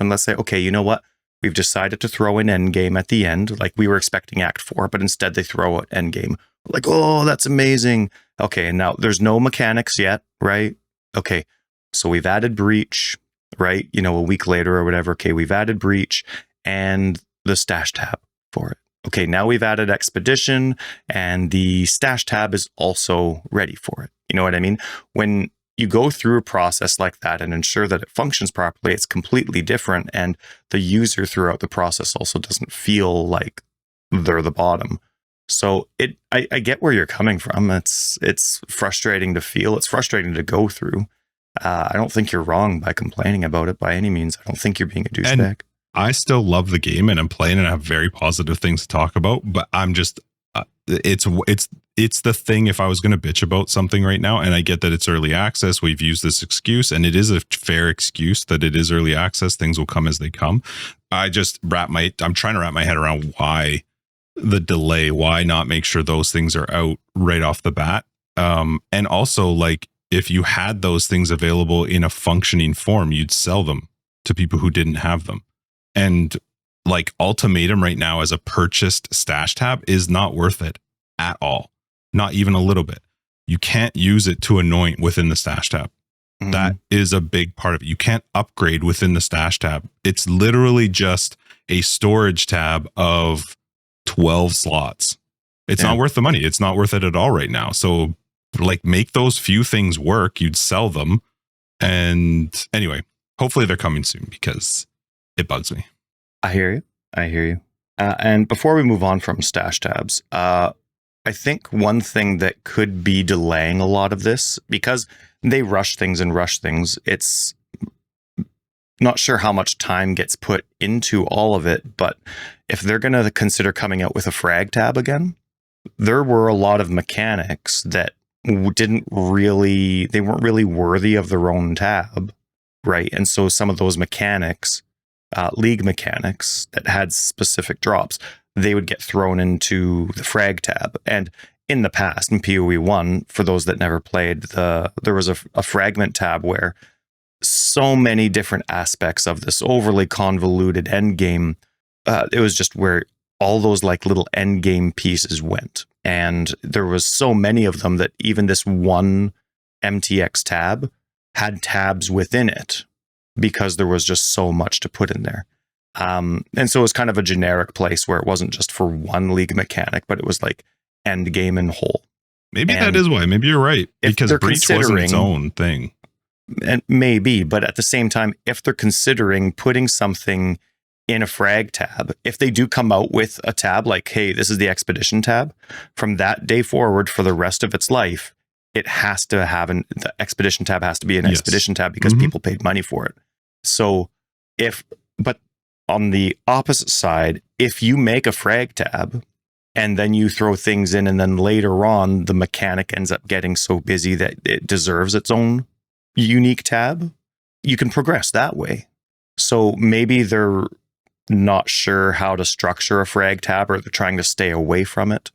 let's say, okay, you know what? We've decided to throw in endgame at the end. Like we were expecting Act 4, but instead they throw out endgame. Like, oh, that's amazing. Okay, and now there's no mechanics yet, right? Okay, so we've added breach, right? You know, a week later or whatever. Okay, we've added breach and the stash tab for it. Okay, now we've added expedition and the stash tab is also ready for it. You know what I mean? When you go through a process like that and ensure that it functions properly, it's completely different. And the user throughout the process also doesn't feel like they're the bottom. So I get where you're coming from. It's frustrating to feel. It's frustrating to go through. I don't think you're wrong by complaining about it by any means. I don't think you're being a douchebag. I still love the game and I'm playing and I have very positive things to talk about, but I'm just, it's the thing. If I was going to bitch about something right now, and I get that it's early access, we've used this excuse and it is a fair excuse that it is early access. Things will come as they come. I'm trying to wrap my head around why the delay, why not make sure those things are out right off the bat. And also like, if you had those things available in a functioning form, you'd sell them to people who didn't have them. And like Ultimatum right now as a purchased stash tab is not worth it at all. Not even a little bit. You can't use it to anoint within the stash tab. Mm-hmm. That is a big part of it. You can't upgrade within the stash tab. It's literally just a storage tab of 12 slots. It's not worth the money. It's not worth it at all right now. So like make those few things work. You'd sell them. And anyway, hopefully they're coming soon because it bugs me. I hear you. And before we move on from stash tabs, I think one thing that could be delaying a lot of this, because they rush things, it's not sure how much time gets put into all of it, but if they're going to consider coming out with a frag tab again, there were a lot of mechanics that weren't really worthy of their own tab, right? And so some of those mechanics, league mechanics that had specific drops, they would get thrown into the frag tab. And in the past, in PoE 1, for those that never played, there was a fragment tab where so many different aspects of this overly convoluted endgame, it was just where all those like little endgame pieces went. And there was so many of them that even this one MTX tab had tabs within it because there was just so much to put in there. And so it was kind of a generic place where it wasn't just for one league mechanic, but it was like end game in whole. Maybe that is why. Maybe you're right. Because breach wasn't its own thing. And maybe, but at the same time, if they're considering putting something in a frag tab, if they do come out with a tab like, hey, this is the expedition tab, from that day forward for the rest of its life, it has to have the expedition tab has to be an expedition tab because people paid money for it. So but on the opposite side, if you make a frag tab and then you throw things in and then later on the mechanic ends up getting so busy that it deserves its own unique tab, you can progress that way. So maybe they're not sure how to structure a frag tab, or they're trying to stay away from it.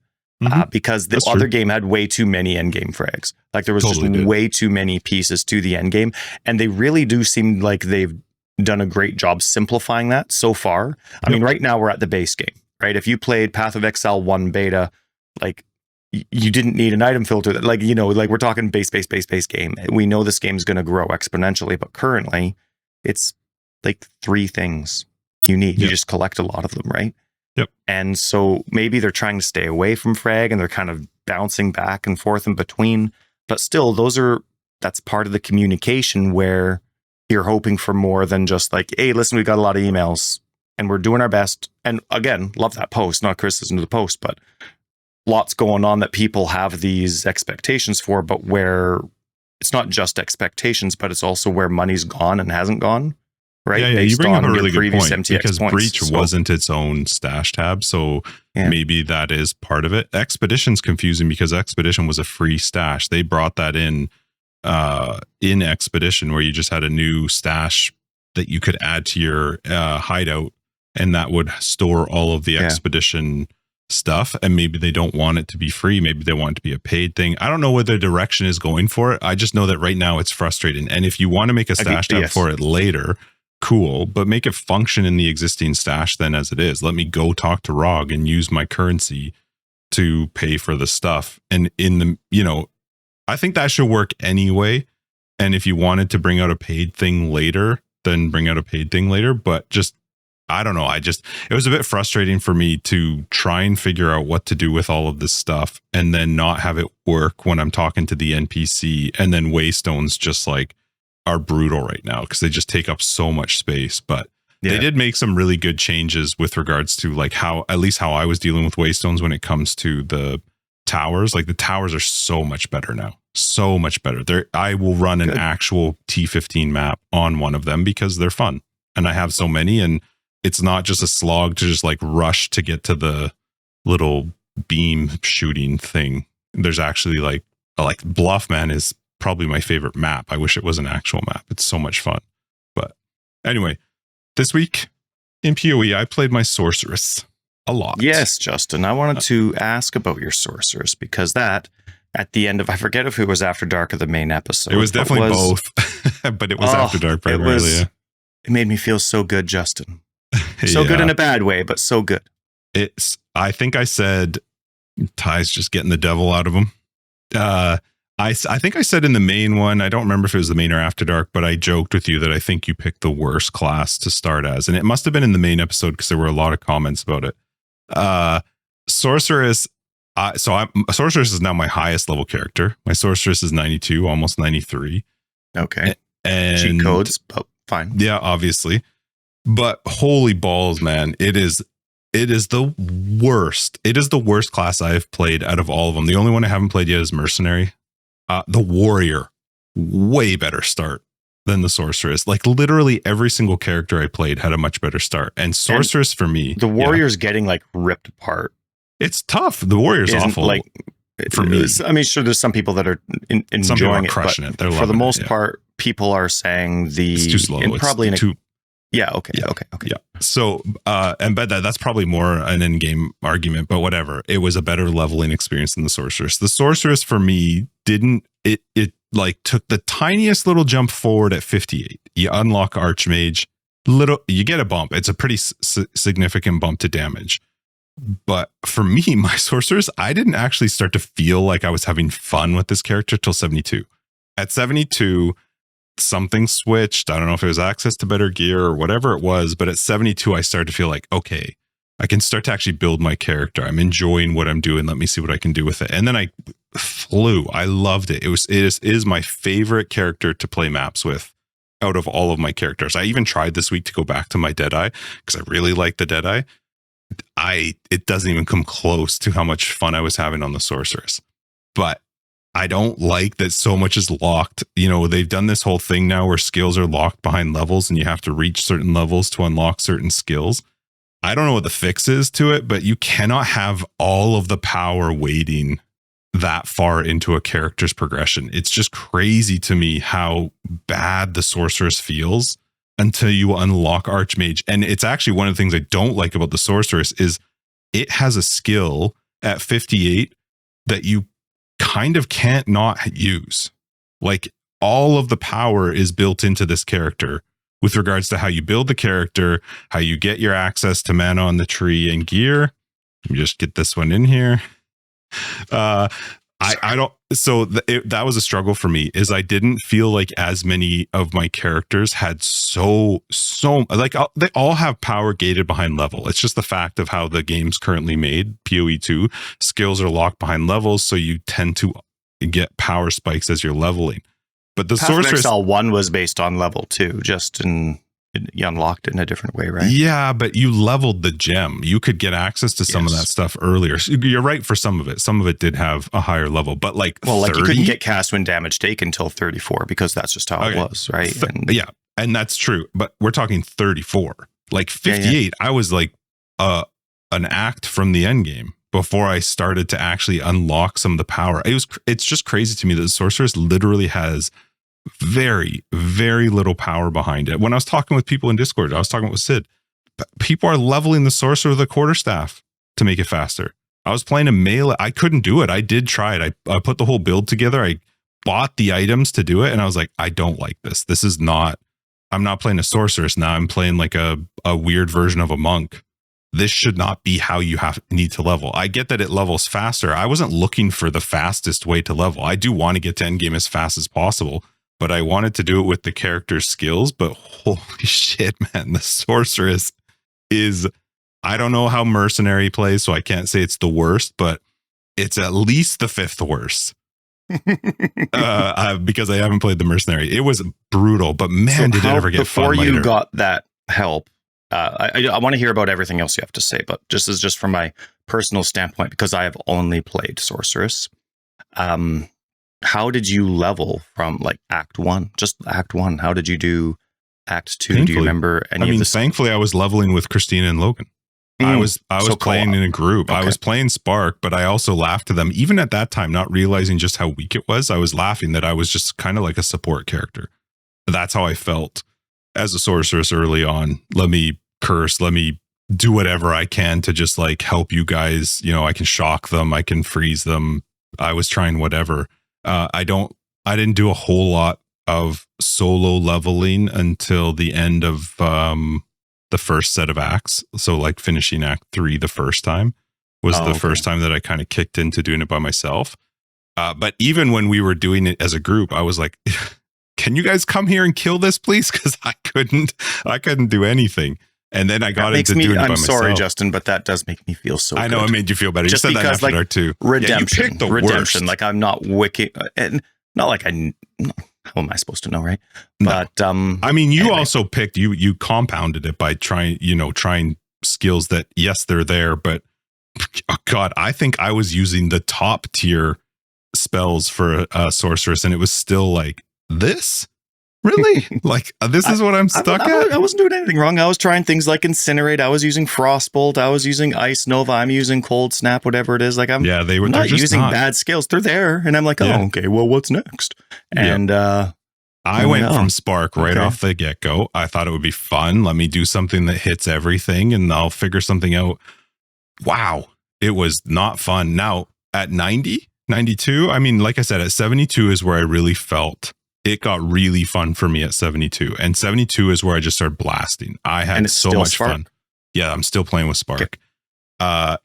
Because the other game had way too many endgame frags. Like there was way too many pieces to the endgame. And they really do seem like they've done a great job simplifying that so far. I mean, right now we're at the base game, right? If you played Path of Exile 1 beta, like you didn't need an item filter. That, like, you know, like we're talking base game. We know this game is going to grow exponentially, but currently it's like 3 things you need. You just collect a lot of them, right? Yep. And so maybe they're trying to stay away from frag and they're kind of bouncing back and forth in between. But still, that's part of the communication where you're hoping for more than just like, hey, listen, we got a lot of emails and we're doing our best. And again, love that post, not criticism of the post, but lots going on that people have these expectations for, but where it's not just expectations, but it's also where money's gone and hasn't gone. right? Yeah, you bring up a really good point, MTX because points. Breach wasn't its own stash tab, so maybe that is part of it. Expedition's confusing because Expedition was a free stash. They brought that in Expedition, where you just had a new stash that you could add to your hideout, and that would store all of the Expedition stuff. And maybe they don't want it to be free. Maybe they want it to be a paid thing. I don't know what their direction is going for it. I just know that right now it's frustrating. And if you want to make a stash tab for it later, cool, but make it function in the existing stash then as it is. Let me go talk to ROG and use my currency to pay for the stuff. And in the, you know, I think that should work anyway. And if you wanted to bring out a paid thing later, then bring out a paid thing later. But just, I don't know. It was a bit frustrating for me to try and figure out what to do with all of this stuff and then not have it work when I'm talking to the NPC. And then Waystones just like are brutal right now because they just take up so much space. But they did make some really good changes with regards to like how, at least how I was dealing with Waystones when it comes to the towers. Like the towers are so much better now. So much better. I will run an actual T15 map on one of them because they're fun. And I have so many, and it's not just a slog to just like rush to get to the little beam shooting thing. There's actually like Bluffman is probably my favorite map. I wish it was an actual map. It's so much fun. But anyway, this week in PoE, I played my sorceress a lot. Yes, Justin. I wanted to ask about your sorceress because that at the end of, I forget if it was After Dark or the main episode. It was definitely both, but it was After Dark primarily. It made me feel so good, Justin. So good in a bad way, but so good. I think I said Ty's just getting the devil out of him. I think I said in the main one, I don't remember if it was the main or After Dark, but I joked with you that I think you picked the worst class to start as. And it must have been in the main episode because there were a lot of comments about it. Sorceress. Sorceress is now my highest level character. My Sorceress is 92, almost 93. Okay. And cheat codes, but fine. Yeah, obviously. But holy balls, man. It is the worst. It is the worst class I've played out of all of them. The only one I haven't played yet is Mercenary. The Warrior, way better start than the Sorceress. Like literally every single character I played had a much better start. And Sorceress for me, the Warrior's getting like ripped apart. It's tough. The Warrior's awful. Like for me, I mean, sure, there's some people that are enjoying it, crushing it. They're for the most part, people are saying it's too slow. It's too. Yeah. Okay. Yeah. So, and but that's probably more an in-game argument, but whatever. It was a better leveling experience than the Sorceress. The Sorceress for me it like took the tiniest little jump forward at 58. You unlock Archmage, you get a bump. It's a pretty significant bump to damage. But for me, my Sorceress, I didn't actually start to feel like I was having fun with this character till 72. At 72, something switched. I don't know if it was access to better gear or whatever it was, but at 72, I started to feel like, okay, I can start to actually build my character. I'm enjoying what I'm doing. Let me see what I can do with it. And then I flew. I loved it. It is my favorite character to play maps with out of all of my characters. I even tried this week to go back to my Deadeye because I really like the Deadeye. It doesn't even come close to how much fun I was having on the Sorceress. But I don't like that so much is locked. You know, they've done this whole thing now where skills are locked behind levels and you have to reach certain levels to unlock certain skills. I don't know what the fix is to it, but you cannot have all of the power waiting that far into a character's progression. It's just crazy to me how bad the Sorceress feels until you unlock Archmage. And it's actually one of the things I don't like about the Sorceress is it has a skill at 58 that you kind of can't not use. Like all of the power is built into this character with regards to how you build the character, how you get your access to mana on the tree and gear. Let me just get this one in here. I don't. So that was a struggle for me. Is I didn't feel like as many of my characters had so like they all have power gated behind level. It's just the fact of how the game's currently made. PoE2 skills are locked behind levels, so you tend to get power spikes as you're leveling. But the Path of Sorceress Exile 1 was based on level 2, you unlocked it in a different way, right? Yeah, but you leveled the gem. You could get access to some of that stuff earlier. You're right for some of it. Some of it did have a higher level, but like 30? Like you couldn't get cast when damage taken until 34 because that's just how it was, right? and that's true. But we're talking 34, like 58. I was like an act from the end game before I started to actually unlock some of the power. It's just crazy to me that the sorceress literally has very, very little power behind it. When I was talking with people in Discord, I was talking with Sid. People are leveling the sorcerer with a quarterstaff to make it faster. I was playing a melee. I couldn't do it. I did try it. I put the whole build together. I bought the items to do it, and I was like, I don't like this. This is not. I'm not playing a sorceress now. I'm playing like a weird version of a monk. This should not be how you need to level. I get that it levels faster. I wasn't looking for the fastest way to level. I do want to get to endgame as fast as possible, but I wanted to do it with the character's skills. But holy shit, man, the sorceress is, I don't know how mercenary plays, so I can't say it's the worst, but it's at least the 5th worst. Because I haven't played the mercenary. It was brutal, but man, did it ever get fun later. Before you got that help, I want to hear about everything else you have to say, but just from my personal standpoint, because I have only played sorceress, how did you level from like Act 1? Just Act 1. How did you do Act 2? Painfully. Do you remember any of this? Thankfully, I was leveling with Christina and Logan. I was so playing in a group. Okay. I was playing Spark, but I also laughed to them. Even at that time, not realizing just how weak it was, I was laughing that I was just kind of like a support character. That's how I felt as a sorceress early on. Let me curse. Let me do whatever I can to just like help you guys. You know, I can shock them. I can freeze them. I was trying whatever. I didn't do a whole lot of solo leveling until the end of the first set of acts. So like finishing Act 3 the first time was the first time that I kind of kicked into doing it by myself. But even when we were doing it as a group, I was like, can you guys come here and kill this, please? Because I couldn't do anything. And then I got into doing it by myself. I'm sorry, Justin, but that does make me feel so good. I know it made you feel better. Just you said because, that after like, too. Redemption. Yeah, you picked the redemption. worst. Like I'm not wicked, and not like how am I supposed to know, right? But I mean, you also picked you compounded it by trying skills that, yes, they're there, but oh God, I think I was using the top tier spells for a sorceress, and it was still like this. Really? Like this is what I'm stuck at? I wasn't doing anything wrong. I was trying things like Incinerate. I was using Frostbolt. I was using Ice Nova. I'm using Cold Snap, whatever it is. Like I'm not using bad skills. They're there. And I'm like, oh, okay, well, what's next? And I went from Spark right off the get-go. I thought it would be fun. Let me do something that hits everything and I'll figure something out. Wow. It was not fun. Now at 90, 92, I mean, like I said, at 72 is where I really felt it got really fun for me at 72. And 72 is where I just started blasting. I had so much fun. Yeah, I'm still playing with Spark. Okay.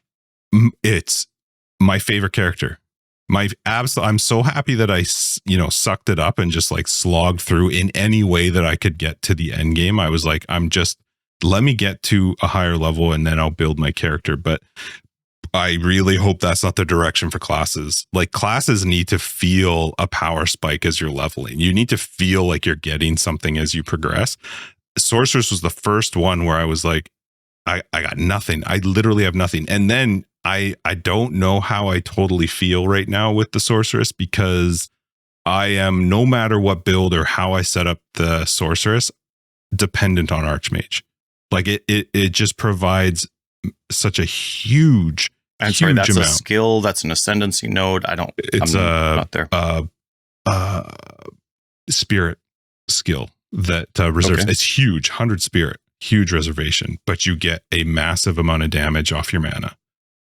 It's my favorite character. I'm so happy that I, sucked it up and just like slogged through in any way that I could get to the end game. I was like, let me get to a higher level and then I'll build my character. But I really hope that's not the direction for classes. Like classes need to feel a power spike as you're leveling. You need to feel like you're getting something as you progress. Sorceress was the first one where I was like, I got nothing. I literally have nothing. And then I don't know how I totally feel right now with the sorceress, because I am, no matter what build or how I set up the sorceress, dependent on Archmage. Like it just provides such a huge that's amount. A skill. That's an ascendancy node. I'm not there. Spirit skill that reserves. Okay. It's huge. 100 spirit, huge reservation, but you get a massive amount of damage off your mana,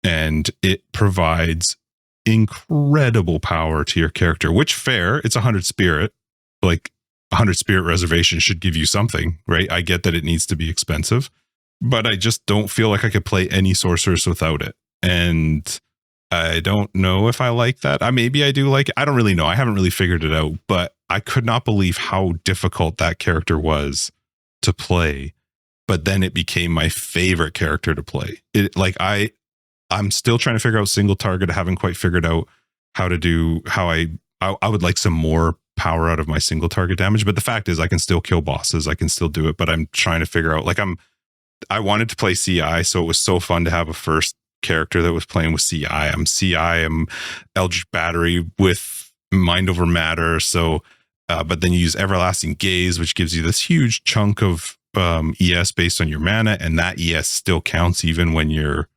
and it provides incredible power to your character. Which fair, it's 100 spirit. Like 100 spirit reservation should give you something, right? I get that it needs to be expensive, but I just don't feel like I could play any sorceress without it. And I don't know if I like that. Maybe I do like it. I don't really know. I haven't really figured it out, but I could not believe how difficult that character was to play. But then it became my favorite character to play. I'm still trying to figure out single target. I haven't quite figured out how to do I would like some more power out of my single target damage. But the fact is I can still kill bosses. I can still do it, but I'm trying to figure out, I wanted to play CI. So it was so fun to have a first character that was playing with CI. I'm Eldritch Battery with Mind Over Matter. So But then you use Everlasting Gaze, which gives you this huge chunk of ES based on your mana, and that ES still counts even when you're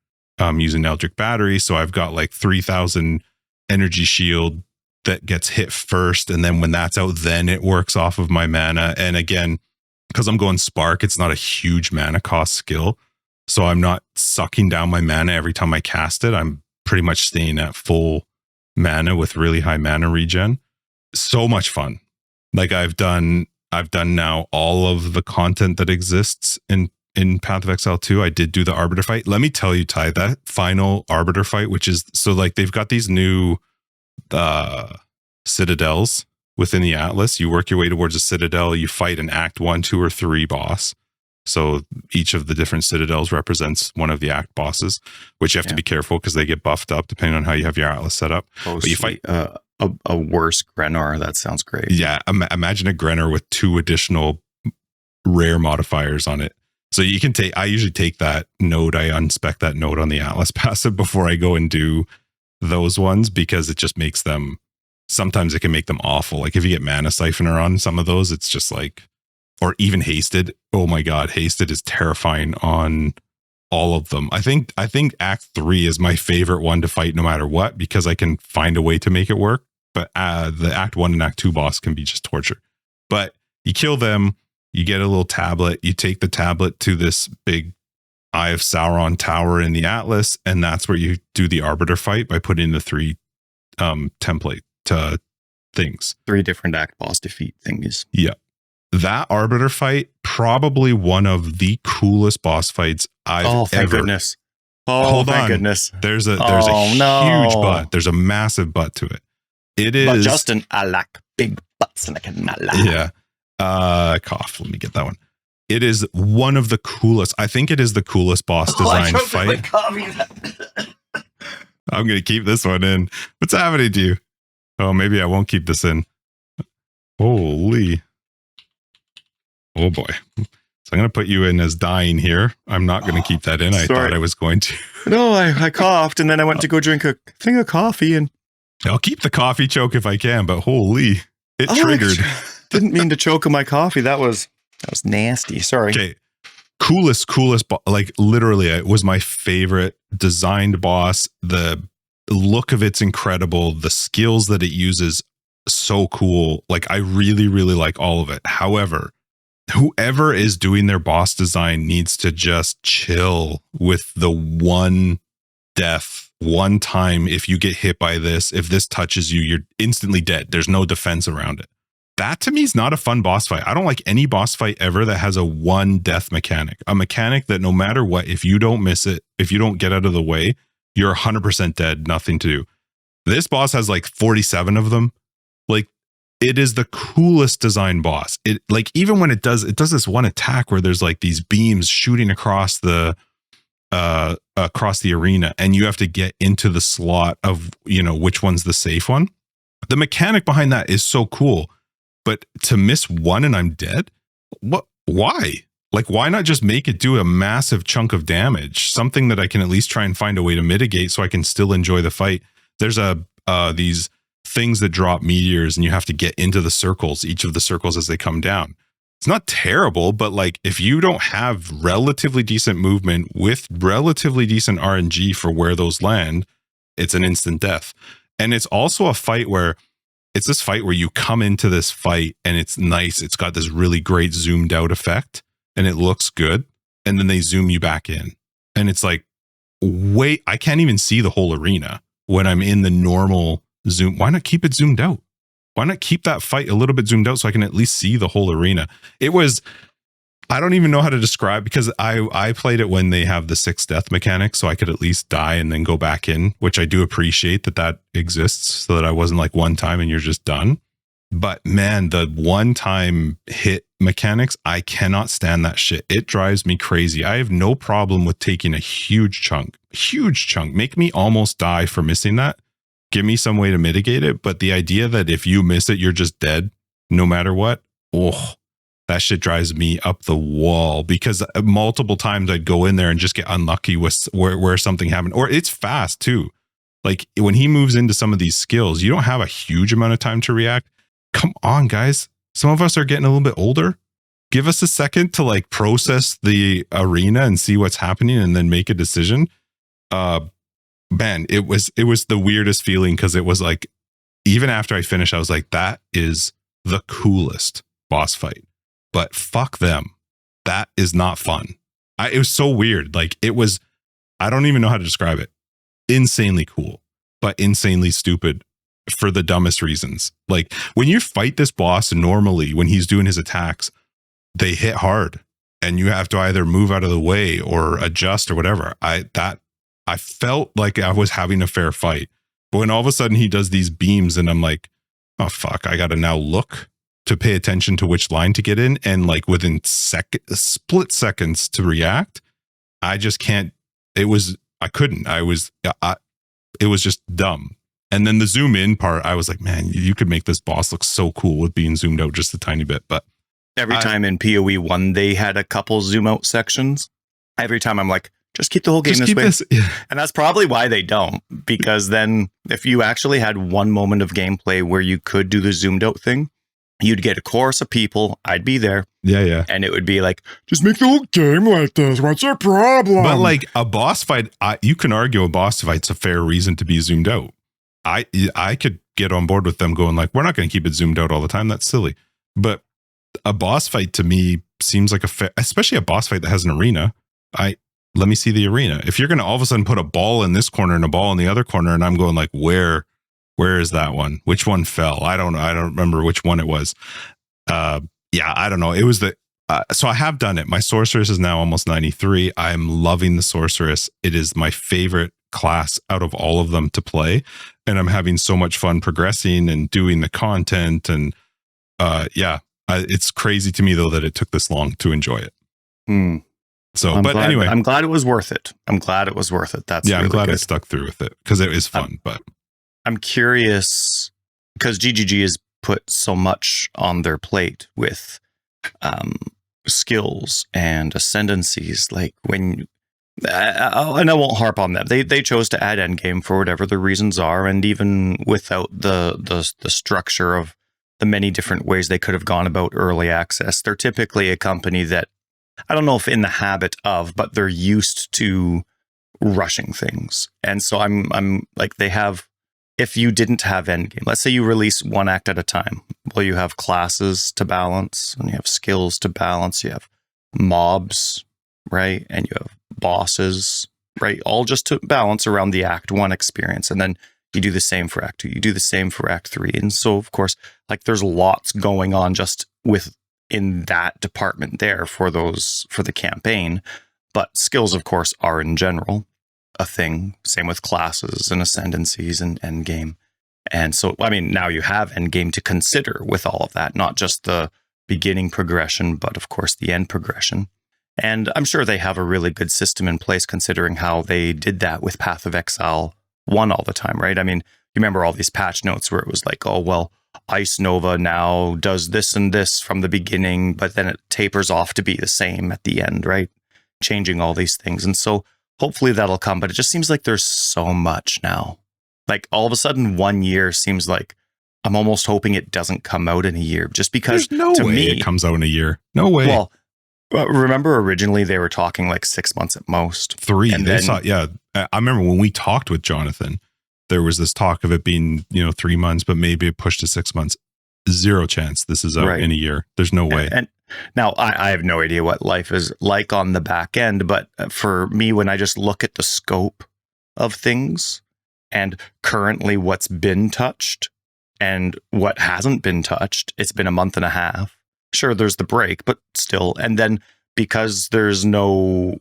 using Eldritch Battery. So I've got like 3,000 energy shield that gets hit first, and then when that's out, then it works off of my mana. And again, because I'm going Spark, it's not a huge mana cost skill, so I'm not sucking down my mana every time I cast it. I'm pretty much staying at full mana with really high mana regen. So much fun. Like I've done now all of the content that exists in Path of Exile 2. I did do the Arbiter fight. Let me tell you, Ty, that final Arbiter fight, which is, so like they've got these new citadels within the Atlas. You work your way towards a citadel, you fight an Act 1, 2, or 3 boss. So each of the different citadels represents one of the act bosses, which you have to be careful because they get buffed up depending on how you have your Atlas set up. Oh, but you fight a worse Grenor. That sounds great. Yeah, imagine a Grenor with 2 additional rare modifiers on it. So you can take, I usually take that node, I unspec that node on the Atlas passive before I go and do those ones, because it just makes them, sometimes it can make them awful. Like if you get Mana Siphoner on some of those, it's just like, or even Hasted. Oh my God, Hasted is terrifying on all of them. I think Act 3 is my favorite one to fight no matter what, because I can find a way to make it work. But the Act 1 and Act 2 boss can be just torture. But you kill them, you get a little tablet, you take the tablet to this big Eye of Sauron tower in the Atlas, and that's where you do the Arbiter fight by putting the 3 template things. 3 different act boss defeat things. Yeah. That Arbiter fight, probably one of the coolest boss fights I've ever. Oh, thank goodness. Oh, hold thank on. goodness. There's a huge butt. There's a massive butt to it. It is. But Justin, I like big butts and I cannot lie. Yeah. Cough. Let me get that one. It is one of the coolest. I think it is the coolest boss design fight. I'm going to keep this one in. What's happening to you? Oh, maybe I won't keep this in. Holy. Oh boy. So I'm going to put you in as dying here. I'm not going to keep that in. I thought I was going to. No, I coughed and then I went to go drink a thing of coffee, and I'll keep the coffee choke if I can, but holy, it triggered. Didn't mean to choke on my coffee. That was nasty. Sorry. Okay. Coolest, like literally it was my favorite designed boss. The look of it's incredible. The skills that it uses, so cool. Like I really, really like all of it. However, whoever is doing their boss design needs to just chill with the one death, one time. If you get hit by this, if this touches you, you're instantly dead. There's no defense around it. That to me is not a fun boss fight. I don't like any boss fight ever that has a one death mechanic. A mechanic that no matter what, if you don't miss it, if you don't get out of the way, you're 100% dead, nothing to do. This boss has like 47 of them. Like it is the coolest design boss. It like even when it does this one attack where there's like these beams shooting across the arena, and you have to get into the slot of, you know, which one's the safe one. The mechanic behind that is so cool. But to miss one and I'm dead? What? Why? Like, why not just make it do a massive chunk of damage? Something that I can at least try and find a way to mitigate so I can still enjoy the fight. There's these things that drop meteors and you have to get into the circles, each of the circles as they come down. It's not terrible, but like if you don't have relatively decent movement with relatively decent RNG for where those land, it's an instant death. And it's also a fight where it's this fight where you come into this fight and it's nice. It's got this really great zoomed out effect and it looks good. And then they zoom you back in. And it's like, wait, I can't even see the whole arena when I'm in the normal zoom. Why not keep it zoomed out? Why not keep that fight a little bit zoomed out so I can at least see the whole arena? It was, I don't even know how to describe, because I played it when they have the 6 death mechanic, so I could at least die and then go back in, which I do appreciate that exists, so that I wasn't like one time and you're just done. But man, the one time hit mechanics, I cannot stand that shit. It drives me crazy. I have no problem with taking a huge chunk, make me almost die for missing that. Give me some way to mitigate it. But the idea that if you miss it, you're just dead no matter what. Oh, that shit drives me up the wall, because multiple times I'd go in there and just get unlucky with where something happened. Or it's fast too. Like when he moves into some of these skills, you don't have a huge amount of time to react. come on, guys. Some of us are getting a little bit older. Give us a second to like process the arena and see what's happening and then make a decision. Man, it was the weirdest feeling because it was like, even after I finished, I was like, that is the coolest boss fight. But fuck them. That is not fun. It was so weird. Like it was, I don't even know how to describe it. Insanely cool, but insanely stupid for the dumbest reasons. Like when you fight this boss normally, when he's doing his attacks, they hit hard and you have to either move out of the way or adjust or whatever. I felt like I was having a fair fight. But when all of a sudden he does these beams and I'm like, oh fuck, I got to now look to pay attention to which line to get in. And like within split seconds to react, I just can't, it was just dumb. And then the zoom in part, I was like, man, you could make this boss look so cool with being zoomed out just a tiny bit. But every time in PoE 1, they had a couple zoom out sections. Every time I'm like, just keep the whole game this way. Yeah. And that's probably why they don't, because then if you actually had one moment of gameplay where you could do the zoomed out thing, you'd get a chorus of people. I'd be there. Yeah. And it would be like, just make the whole game like this. What's your problem? But like a boss fight, you can argue a boss fight's a fair reason to be zoomed out. I could get on board with them going like, we're not going to keep it zoomed out all the time. That's silly. But a boss fight to me seems like especially a boss fight that has an arena. Let me see the arena. If you're going to all of a sudden put a ball in this corner and a ball in the other corner, and I'm going like, where is that one? Which one fell? I don't know. I don't remember which one it was. I don't know. It was so I have done it. My sorceress is now almost 93. I'm loving the sorceress. It is my favorite class out of all of them to play. And I'm having so much fun progressing and doing the content. And it's crazy to me though, that it took this long to enjoy it. So, anyway, I'm glad it was worth it. I'm glad it was worth it. That's really I'm glad good. I stuck through with it because it is fun. But I'm curious because GGG has put so much on their plate with skills and ascendancies. Like when, and I won't harp on them. They chose to add endgame for whatever the reasons are, and even without the structure of the many different ways they could have gone about early access, they're typically a company that, I don't know if in the habit of, but they're used to rushing things. And so I'm like, they have, if you didn't have endgame, let's say you release one act at a time. Well, you have classes to balance and you have skills to balance. You have mobs, right? And you have bosses, right? All just to balance around the act one experience. And then you do the same for act 2. You do the same for act 3. And so of course, like there's lots going on just in that department there for the campaign. But skills, of course, are in general a thing. Same with classes and ascendancies and endgame. And so, I mean, now you have endgame to consider with all of that, not just the beginning progression, but of course the end progression. And I'm sure they have a really good system in place considering how they did that with Path of Exile 1 all the time, right? I mean, you remember all these patch notes where it was like, oh, well, Ice Nova now does this and this from the beginning, but then it tapers off to be the same at the end, right? Changing all these things. And so hopefully that'll come, but it just seems like there's so much now. Like all of a sudden 1 year seems like I'm almost hoping it doesn't come out in a year just because there's no way it comes out in a year. No way. Well, remember originally they were talking like 6 months at most. 3. And I remember when we talked with Jonathan, there was this talk of it being, 3 months, but maybe it pushed to 6 months. Zero chance this is out in a year. There's no way. And now I have no idea what life is like on the back end, but for me, when I just look at the scope of things and currently what's been touched and what hasn't been touched, it's been a month and a half. Sure, there's the break, but still. And then because there's no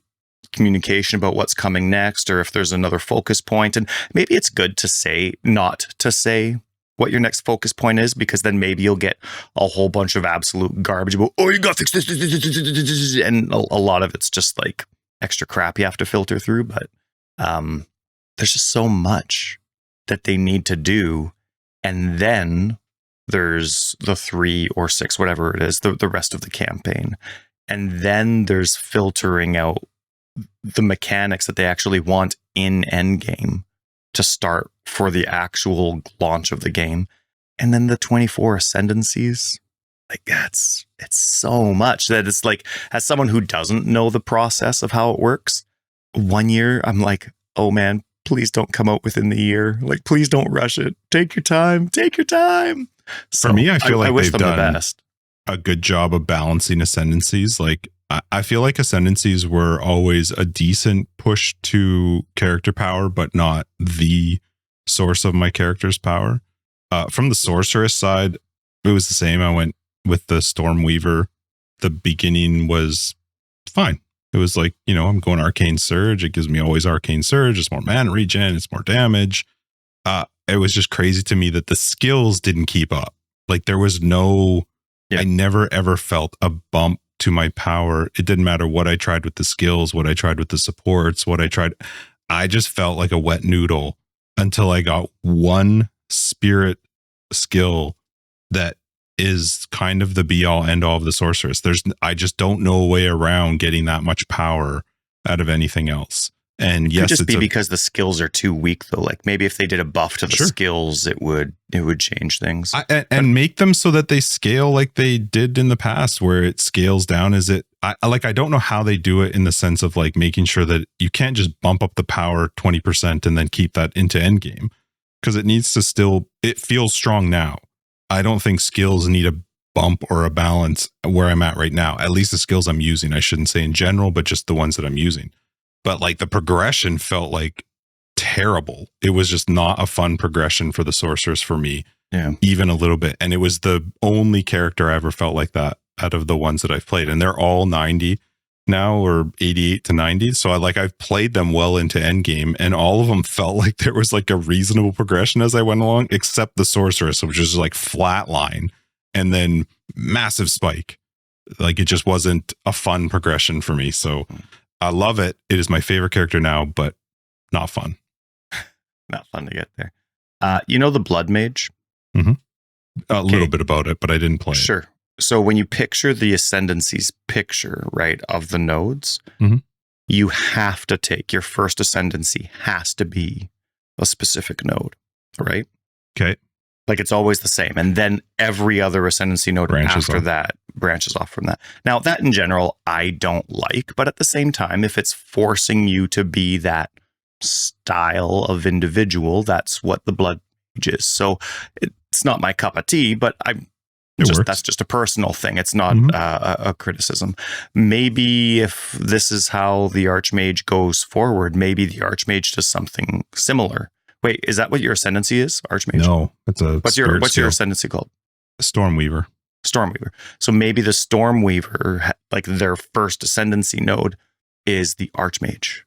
communication about what's coming next or if there's another focus point, and maybe it's good to say, not to say what your next focus point is, because then maybe you'll get a whole bunch of absolute garbage about, oh, you got to fix this, and a lot of it's just like extra crap you have to filter through. But there's just so much that they need to do. And then there's the 3 or 6, whatever it is, the rest of the campaign. And then there's filtering out the mechanics that they actually want in endgame to start for the actual launch of the game. And then the 24 ascendancies. Like it's so much that it's like, as someone who doesn't know the process of how it works, 1 year, I'm like, oh man, please don't come out within the year. Like, please don't rush it. Take your time. Take your time. So For me, I feel like wish they've them the done best. a good job of balancing ascendancies. Like, I feel like ascendancies were always a decent push to character power, but not the source of my character's power. From the sorceress side, it was the same. I went with the Stormweaver. The beginning was fine. It was like, I'm going Arcane Surge. It gives me always Arcane Surge. It's more mana regen. It's more damage. It was just crazy to me that the skills didn't keep up. Like there was no, I never ever felt a bump to my power. It didn't matter what I tried with the skills, what I tried with the supports, I just felt like a wet noodle until I got one spirit skill that is kind of the be all end all of the sorceress. I just don't know a way around getting that much power out of anything else. And it yes, could just be because the skills are too weak though. Like maybe if they did a buff to the skills, it would change things. And make them so that they scale like they did in the past, where it scales down. I don't know how they do it in the sense of like making sure that you can't just bump up the power 20% and then keep that into endgame, because it needs to it feels strong now. I don't think skills need a bump or a balance where I'm at right now. At least the skills I'm using. I shouldn't say in general, but just the ones that I'm using. But like the progression felt like terrible. It was just not a fun progression for the sorceress for me, even a little bit. And it was the only character I ever felt like that out of the ones that I've played. And they're all 90 now, or 88 to 90. So I've played them well into endgame, and all of them felt like there was like a reasonable progression as I went along, except the sorceress, which is like flat line and then massive spike. Like it just wasn't a fun progression for me. So I love it. It is my favorite character now, but not fun. Not fun to get there. The Blood Mage? Mm-hmm. A little bit about it, but I didn't play it. Sure. So when you picture the ascendancies picture, right, of the nodes, you have to take your first ascendancy has to be a specific node, right? Okay. Like it's always the same. And then every other ascendancy node after that branches off from that. Now, that in general, I don't like, but at the same time, if it's forcing you to be that style of individual, that's what the Blood Mage is. So it's not my cup of tea, but that's just a personal thing. It's not a criticism. Maybe if this is how the Archmage goes forward, maybe the Archmage does something similar. Wait, is that what your ascendancy is, Archmage? No, it's a what's your ascendancy called? Stormweaver. Stormweaver. So maybe the Stormweaver, like their first ascendancy node, is the Archmage.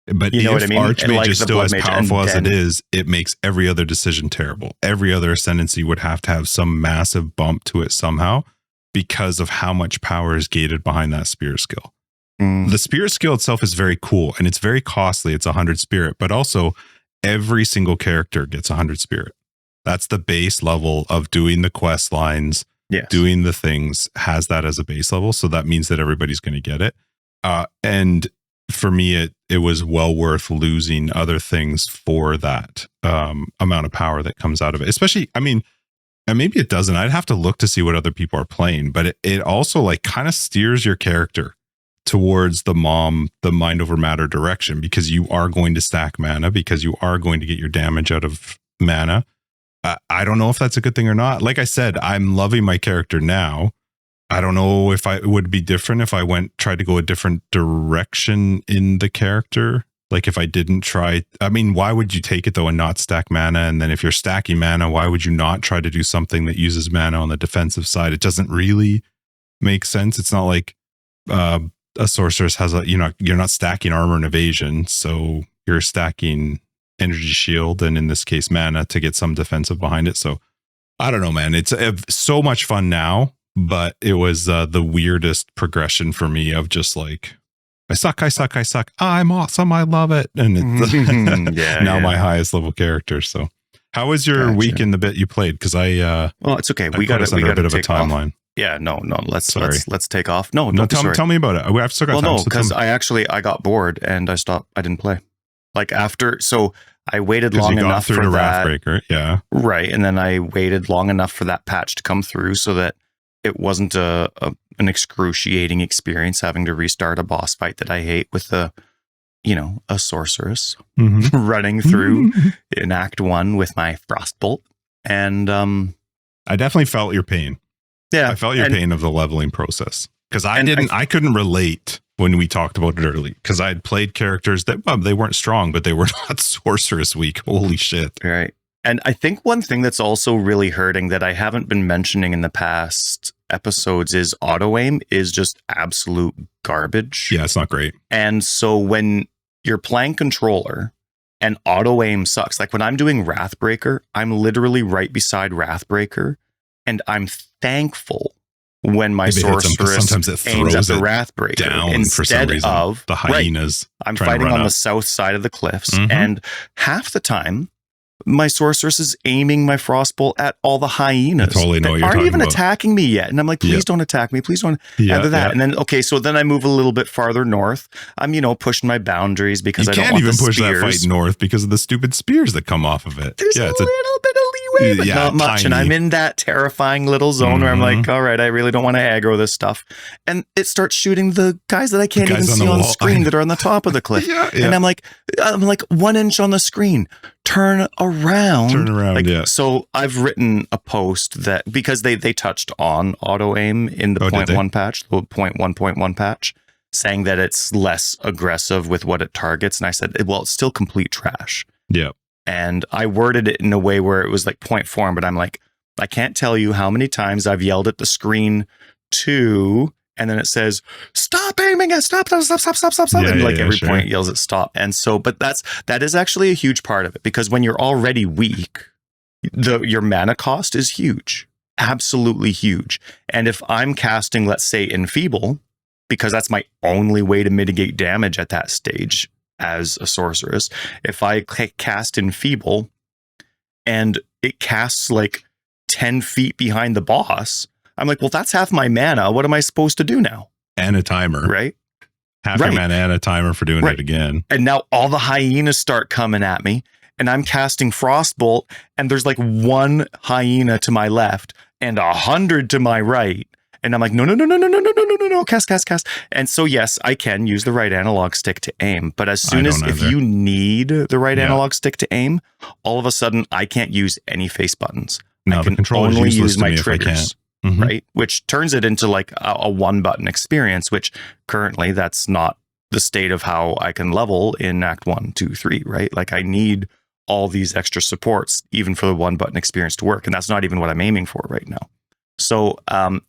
But you know what I mean? Archmage is still as powerful as it is, it makes every other decision terrible. Every other ascendancy would have to have some massive bump to it somehow because of how much power is gated behind that spirit skill. The spirit skill itself is very cool and it's very costly. It's 100 spirit, but also every single character gets 100 spirit. That's the base level of doing the quest lines, doing the things, has that as a base level. So that means that everybody's going to get it. And for me, it was well worth losing other things for that amount of power that comes out of it. Especially, I mean, and maybe it doesn't. I'd have to look to see what other people are playing, but it also like kind of steers your character towards the mind over matter direction, because you are going to stack mana, because you are going to get your damage out of mana. I don't know if that's a good thing or not. Like I said, I'm loving my character now. I don't know if it would be different if I tried to go a different direction in the character. Like if I didn't try, I mean, why would you take it though and not stack mana? And then if you're stacking mana, why would you not try to do something that uses mana on the defensive side? It doesn't really make sense. It's not like a sorceress has you're not stacking armor and evasion. So you're stacking energy shield and in this case mana to get some defensive behind it. So I don't know, man. It's so much fun now. But it was the weirdest progression for me of just like, I suck. I'm awesome. I love it. And it's now my highest level character. So how was your week in the bit you played? Because well, it's okay. We got a bit of a timeline. Off. Yeah, no. Let's take off. No, tell me about it. I've still got time. No, because I got bored and I stopped. I didn't play. Like after, so I waited Because long you got enough through for to that. Wrathbreaker. Yeah. Right. And then I waited long enough for that patch to come through so that it wasn't an excruciating experience having to restart a boss fight that I hate with a sorceress running through in Act 1 with my Frostbolt. And I definitely felt your pain. yeah, I felt your pain of the leveling process. Because I couldn't relate when we talked about it early. Because I had played characters that, well, they weren't strong, but they were not sorceress weak. Holy shit. Right. And I think one thing that's also really hurting that I haven't been mentioning in the past episodes is auto aim is just absolute garbage. Yeah, it's not great. And so when you're playing controller and auto aim sucks, like when I'm doing Wrathbreaker, I'm literally right beside Wrathbreaker, and I'm thankful when my sorceress sometimes it aims at throws the it Wrathbreaker down instead for some reason. of The hyenas. Right, I'm trying to fighting run on up. the south side of the cliffs, and half the time my sorceress is aiming my frostbolt at all the hyenas I totally know what that you're aren't talking even about. attacking me yet. And I'm like, please don't attack me. Please don't either that. And then, okay, so then I move a little bit farther north. I'm, pushing my boundaries because I don't want the spears. You can't even push that fight north because of the stupid spears that come off of it. There's a little bit of leeway, but not much. Tiny. And I'm in that terrifying little zone where I'm like, all right, I really don't want to aggro this stuff. And it starts shooting the guys that I can't even see on screen that are on the top of the cliff. And I'm like 1 inch on the screen. Turn around. So I've written a post that because they touched on auto aim in the 0.1 patch, the 0.1.1 patch, saying that it's less aggressive with what it targets. And I said, well, it's still complete trash. Yeah. And I worded it in a way where it was like 0.4, but I'm like, I can't tell you how many times I've yelled at the screen to, and then it says, stop aiming at stop. And every point yells at stop. And so, but that is actually a huge part of it, because when you're already weak, your mana cost is huge, absolutely huge. And if I'm casting, let's say, Enfeeble, because that's my only way to mitigate damage at that stage as a sorceress, if I cast Enfeeble and it casts like 10 feet behind the boss, I'm like, well, that's half my mana. What am I supposed to do now? And a timer. Right? Half your mana and a timer for doing it again. And now all the hyenas start coming at me, and I'm casting Frostbolt, and there's like 1 hyena to my left and 100 to my right. And I'm like, no, cast. And so, yes, I can use the right analog stick to aim. But as soon as, if you need the right analog stick to aim, all of a sudden I can't use any face buttons. No, I can only use my triggers. Right? Which turns it into like a 1-button experience, which currently that's not the state of how I can level in Act 1, 2, 3, right? Like I need all these extra supports, even for the 1-button experience to work. And that's not even what I'm aiming for right now. So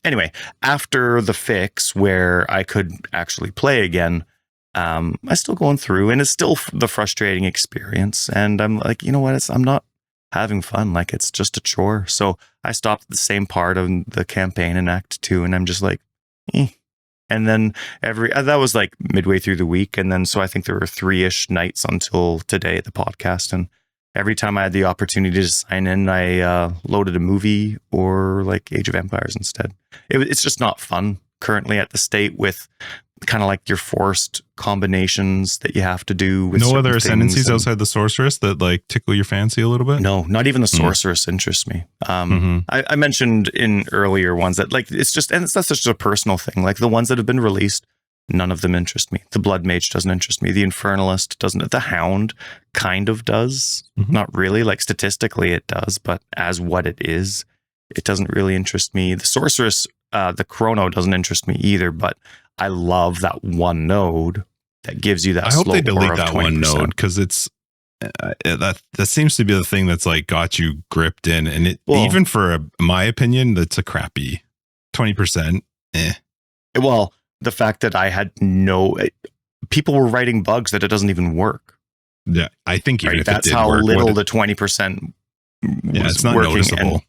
anyway, after the fix where I could actually play again, I'm still going through, and it's still the frustrating experience. And I'm like, you know what? I'm not having fun. Like it's just a chore. So I stopped at the same part of the campaign in Act 2, and I'm just like, eh. And then that was like midway through the week. And then, so I think there were 3-ish nights until today at the podcast. And every time I had the opportunity to sign in, I loaded a movie or like Age of Empires instead. It's just not fun currently at the state with kind of like your forced combinations that you have to do with no other ascendancies outside the sorceress that like tickle your fancy a little bit. No, not even the sorceress interests me. I mentioned in earlier ones that like that's just a personal thing. Like the ones that have been released, none of them interest me. The Blood Mage doesn't interest me. The Infernalist doesn't. The Hound kind of does. Not really. Like statistically it does, but as what it is, it doesn't really interest me. The Sorceress, the Chrono doesn't interest me either, but I love that one node that gives you that. I hope they delete that 20%. One node, because it's that seems to be the thing that's like got you gripped in, and it even for my opinion, that's a crappy 20%. Well, the fact that I had people were writing bugs that it doesn't even work. Yeah, I think even if that's it did how work, little the 20% was it's not working. noticeable.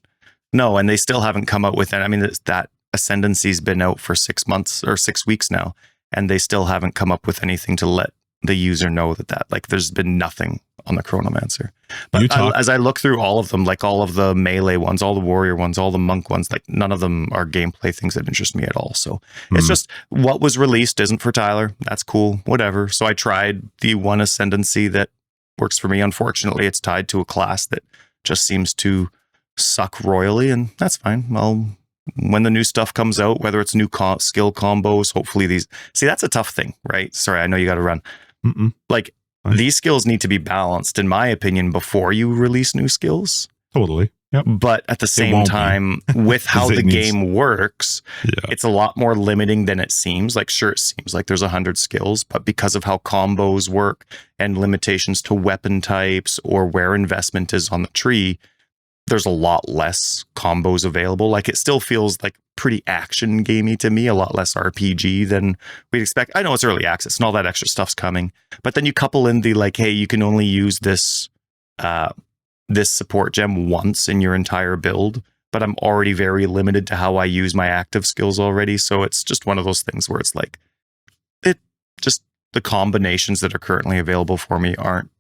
And they still haven't come up with it. I mean, that Ascendancy's been out for 6 months or 6 weeks now, and they still haven't come up with anything to let the user know that like there's been nothing on the Chronomancer. But as I look through all of them, like all of the melee ones, all the warrior ones, all the monk ones, like none of them are gameplay things that interest me at all. So it's just what was released isn't for Tyler. That's cool, whatever. So I tried the one Ascendancy that works for me. Unfortunately, it's tied to a class that just seems to suck royally, and that's fine. Well, when the new stuff comes out, whether it's new skill combos, hopefully these... See, that's a tough thing, right? Sorry, I know you got to run. Like, these skills need to be balanced, in my opinion, before you release new skills. Totally. Yep. But at the same time, with how the game works, yeah, it's a lot more limiting than it seems. Like, sure, it seems like there's 100 skills, but because of how combos work and limitations to weapon types or where investment is on the tree, there's a lot less combos available. Like, it still feels like pretty action gamey to me, a lot less RPG than we'd expect. I know it's early access and all that extra stuff's coming, but then you couple in the like, hey, you can only use this this support gem once in your entire build, but I'm already very limited to how I use my active skills already. So it's just one of those things where it's like, it just, the combinations that are currently available for me aren't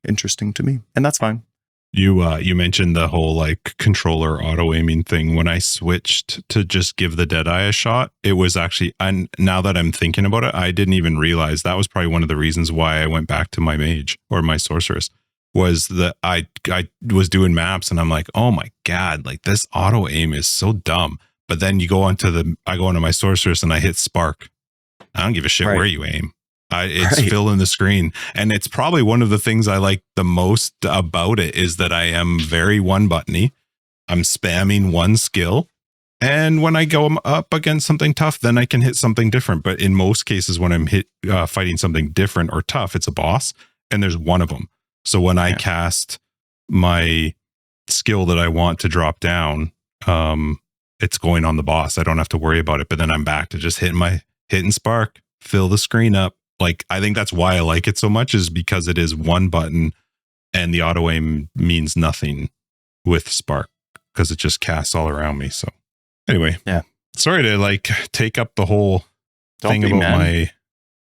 interesting to me, and that's fine. You mentioned the whole like controller auto aiming thing. When I switched to just give the Deadeye a shot, it was actually, and now that I'm thinking about it, I didn't even realize that was probably one of the reasons why I went back to my mage or my sorceress, was that I was doing maps and I'm like, oh my God, like this auto aim is so dumb. But then you go I go onto my sorceress and I hit spark. I don't give a shit where you aim. It's filling the screen. And it's probably one of the things I like the most about it is that I am very one buttony. I'm spamming one skill. And when I go up against something tough, then I can hit something different. But in most cases, when I'm fighting something different or tough, it's a boss and there's one of them. So when I cast my skill that I want to drop down, it's going on the boss. I don't have to worry about it. But then I'm back to just hitting spark, fill the screen up. Like, I think that's why I like it so much, is because it is one button and the auto aim means nothing with spark because it just casts all around me. So anyway, sorry to like take up the whole thing about my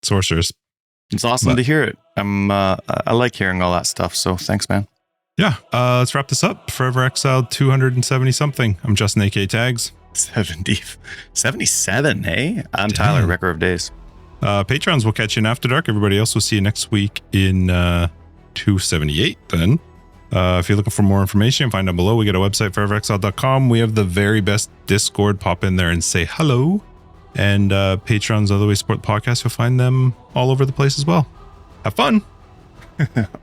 sorcerers. It's awesome to hear it. I like hearing all that stuff. So thanks, man. Yeah. Let's wrap this up. Forever Exiled 270 something. I'm Justin, AK Tags. 77, hey? I'm Tyler, Record of Days. Patrons will catch you in After Dark. Everybody else will see you next week in 278 then. If you're looking for more information, find down below. We got a website, foreverexiled.com. We have the very best Discord. Pop in there and say hello. And patrons, other way support the podcast. You'll find them all over the place as well. Have fun.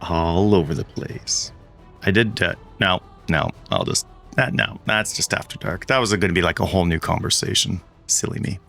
All over the place. I did. No, I'll just. No, that's just After Dark. That was going to be like a whole new conversation. Silly me.